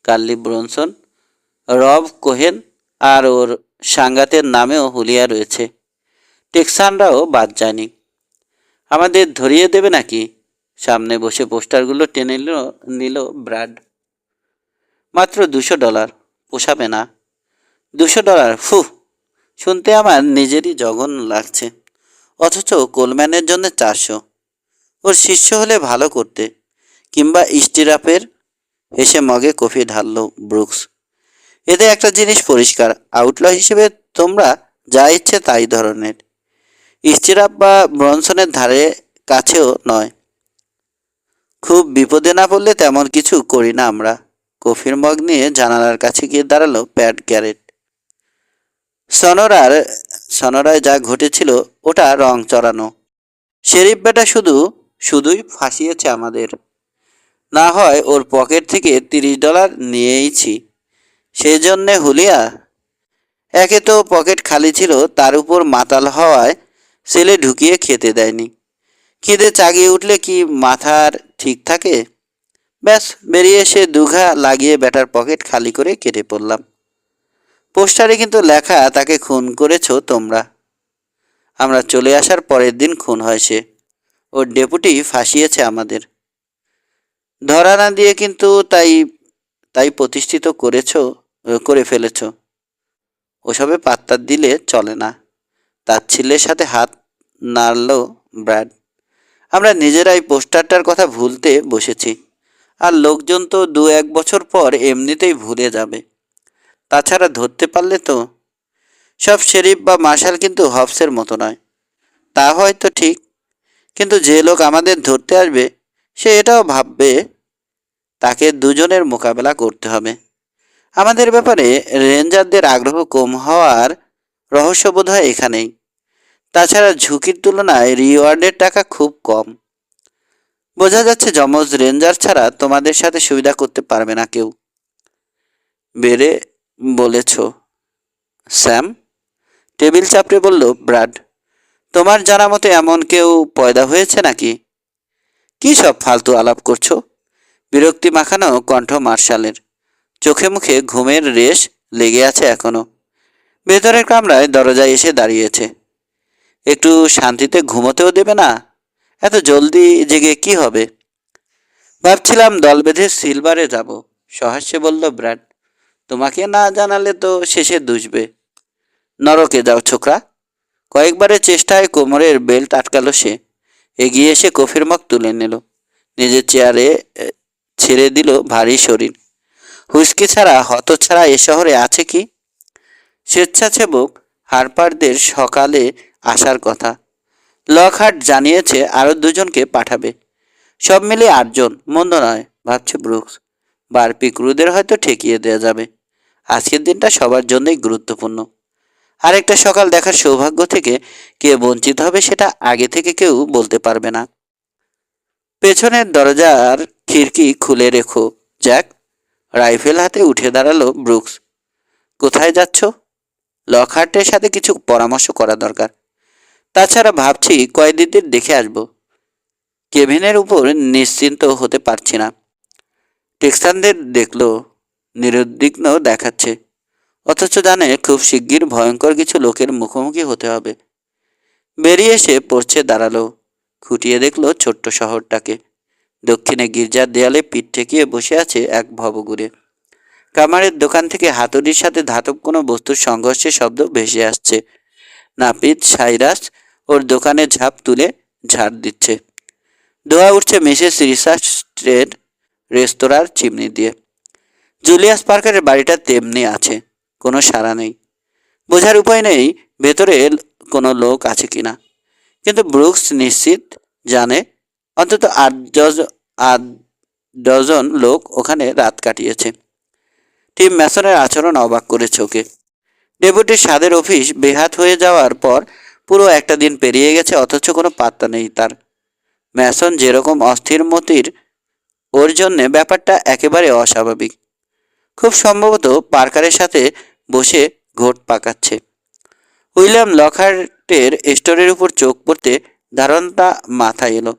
S1: কার্লি ব্রনসন, রব কোহেন আর ওর সাঙ্গাতের নামেও হুলিয়া রয়েছে। টেক্সানরাও বাদ যায়নি। আমাদের ধরিয়ে দেবে নাকি? সামনে বসে পোস্টারগুলো টেনে নিল ব্র্যাড। মাত্র $200, পোষাবে না? $200? ফু, শুনতে আমার নিজেরই জঘন্য লাগছে। অথচ কোলম্যানের জন্য 400। ওর শিষ্য হলে ভালো করতে, কিংবা স্টিরাপের। হেসে মগে কফি ঢালল ব্রুকস। এতে একটা জিনিস পরিষ্কার, আউটল হিসেবে তোমরা যা ইচ্ছে তাই ধরনের। স্টিরাপ বা ব্রনসনের ধারে কাছেও নয়। খুব বিপদে না পড়লে তেমন কিছু করি না আমরা। কফির মগ নিয়ে জানালার কাছে গিয়ে দাঁড়ালো প্যাট গ্যারেট। সনোরায় যা ঘটেছিল ওটা রং চড়ানো। শেরিফ বেটা শুধুই ফাঁসিয়েছে আমাদের। না হয় ওর পকেট থেকে $30 নিয়েইছি। সেই জন্যে হুলিয়া? একে তো পকেট খালি ছিল, তার উপর মাতাল হওয়ায় ছেলে ঢুকিয়ে খেতে দেয়নি। খিদে চাগিয়ে উঠলে কি মাথার ঠিক থাকে? ব্যাস, বেরিয়ে এসে দুঘা লাগিয়ে বেটার পকেট খালি করে কেটে পড়লাম। পোস্টারে কিন্তু লেখা তাকে খুন করেছ তোমরা। আমরা চলে আসার পরের দিন খুন হয় সে। ওর ডেপুটি ফাঁসিয়েছে আমাদের। ধরা না দিয়ে কিন্তু তাই তাই প্রতিষ্ঠিত করে ফেলেছ। ওসবে পাত্তা দিলে চলে না। তাচ্ছিল্যের সাথে হাত নাড়ল ব্র্যাড। আমরা নিজেরাই পোস্টারটার কথা ভুলতে বসেছি। আর লোকজন তো 2-1 বছর পর এমনিতেই ভুলে যাবে। তাছাড়া ধরতে পারলে তো। সব শেরিফ বা মার্শাল কিন্তু হবসের মতো নয়। তা হয়তো ঠিক, কিন্তু যে লোক আমাদের ধরতে আসবে সে এটাও ভাববে তাকে দুজনের মোকাবেলা করতে হবে। আমাদের ব্যাপারে রেঞ্জারদের আগ্রহ কম হওয়ার রহস্য বোধহয় এখানেই। তাছাড়া ঝুঁকির তুলনায় রিওয়ার্ডের টাকা খুব কম। বোঝা যাচ্ছে যমজ রেঞ্জার ছাড়া তোমাদের সাথে সুবিধা করতে পারবে না কেউ। বেড়ে বলেছ স্যাম, টেবিল চাপড়ে বলল ব্র্যাড। তোমার জানা মতে এমন কেউ পয়দা হয়েছে নাকি? কি সব ফালতু আলাপ করছো? বিরক্তি মাখানো কণ্ঠ মার্শালের। চোখে মুখে ঘুমের রেশ লেগে আছে এখনো। ভেতরের কামরায় দরজায় এসে দাঁড়িয়েছে। একটু শান্তিতে ঘুমোতেও দেবে না? এত জলদি জেগে কি হবে? ভাবছিলাম দল বেঁধে সিলভারে যাব, সহাস্যে বলল ব্র্যাড। তোমাকে না জানালে তো শেষে দুষবে। নরকে যাও ছোকরা। কয়েকবারের চেষ্টায় কোমরের বেল্ট আটকালো সে। এগিয়ে এসে কফির মগ তুলে নিল। নিজের চেয়ারে ছেড়ে দিল ভারী শরীর। হুইস্কি ছাড়া হতছাড়া এ শহরে আছে কি? স্বেচ্ছাসেবক হারপারদের সকালে আসার কথা। লকহার্ট জানিয়েছে আরও 2জনকে পাঠাবে। সব মিলে 8জন, মন্দ নয় ভাবছে ব্রুকস। বারপি ক্রুদের হয়তো ঠেকিয়ে দেওয়া যাবে। আজকের দিনটা সবার জন্যই গুরুত্বপূর্ণ। আরেকটা সকাল দেখার সৌভাগ্য থেকে কে বঞ্চিত হবে সেটা আগে থেকে কেউ বলতে পারবে না। পেছনের দরজার খিড়কি খুলে রেখো জ্যাক। রাইফেল হাতে উঠে দাঁড়ালো ব্রুকস। কোথায় যাচ্ছ? লকহার্টের সাথে কিছু পরামর্শ করা দরকার। তাছাড়া ভাবছি কয়েদিদের দেখে আসব। কেভিনের উপর নিশ্চিন্ত হতে পারছি না। টেক্সানদের দেখলো নিরুদ্বিগ্ন দেখাচ্ছে, অথচ জানে খুব শিগগির ভয়ঙ্কর কিছু লোকের মুখোমুখি হতে হবে। বেরিয়ে এসে পড়ছে দাঁড়ালো। খুঁটিয়ে দেখলো ছোট্ট শহরটাকে। দক্ষিণে গির্জার দেয়ালে পিঠ ঠেকিয়ে বসে আছে এক ভবঘুরে। কামারের দোকান থেকে হাতুড়ির সাথে ধাতব কোনো বস্তুর সংঘর্ষের শব্দ ভেসে আসছে। নাপিত সাইরাস ওর দোকানে ঝাঁপ তুলে ঝাড় দিচ্ছে। ধোঁয়া উঠছে মিসেস রিসার্চের রেস্তোরাঁর চিমনি দিয়ে। জুলিয়াস পার্কারের বাড়িটা তেমনি আছে, কোনো সাড়া নেই। বোঝার উপায় নেই ভেতরে কোনো লোক আছে কিনা, কিন্তু ব্রুকস নিশ্চিত জানে অন্তত 8 ডজন লোক ওখানে রাত কাটিয়েছে। টিম ম্যাসনের আচরণ অবাক করেছে ওকে। ডেপুটির স্বাদের অফিস বেহাত হয়ে যাওয়ার পর পুরো একটা দিন পেরিয়ে গেছে, অথচ কোনো পাত্তা নেই তার। ম্যাসন যেরকম অস্থির মতির, ওর জন্যে ব্যাপারটা একেবারে অস্বাভাবিক। খুব সম্ভবত পার্কারের সাথে বসে ঘোট পাকাচ্ছে। উইলিয়াম লকহার্টের স্টোরের উপর চোখ পড়তে ধারণাটা মাথায় এলো।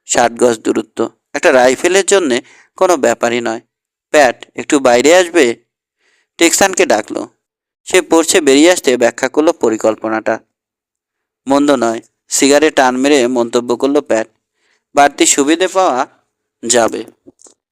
S1: 60 গজ দূরত্ব, একটা রাইফেলের জন্যে কোনো ব্যাপারই নয়। প্যাট, একটু বাইরে আসবে? টেক্সানকে ডাকলো। সে পড়ছে বেরিয়ে আসতে ব্যাখ্যা করলো পরিকল্পনাটা। মন্দ নয়, সিগারেট টান মেরে মন্তব্য করলো প্যাট। বাড়তি সুবিধে পাওয়া যাবে।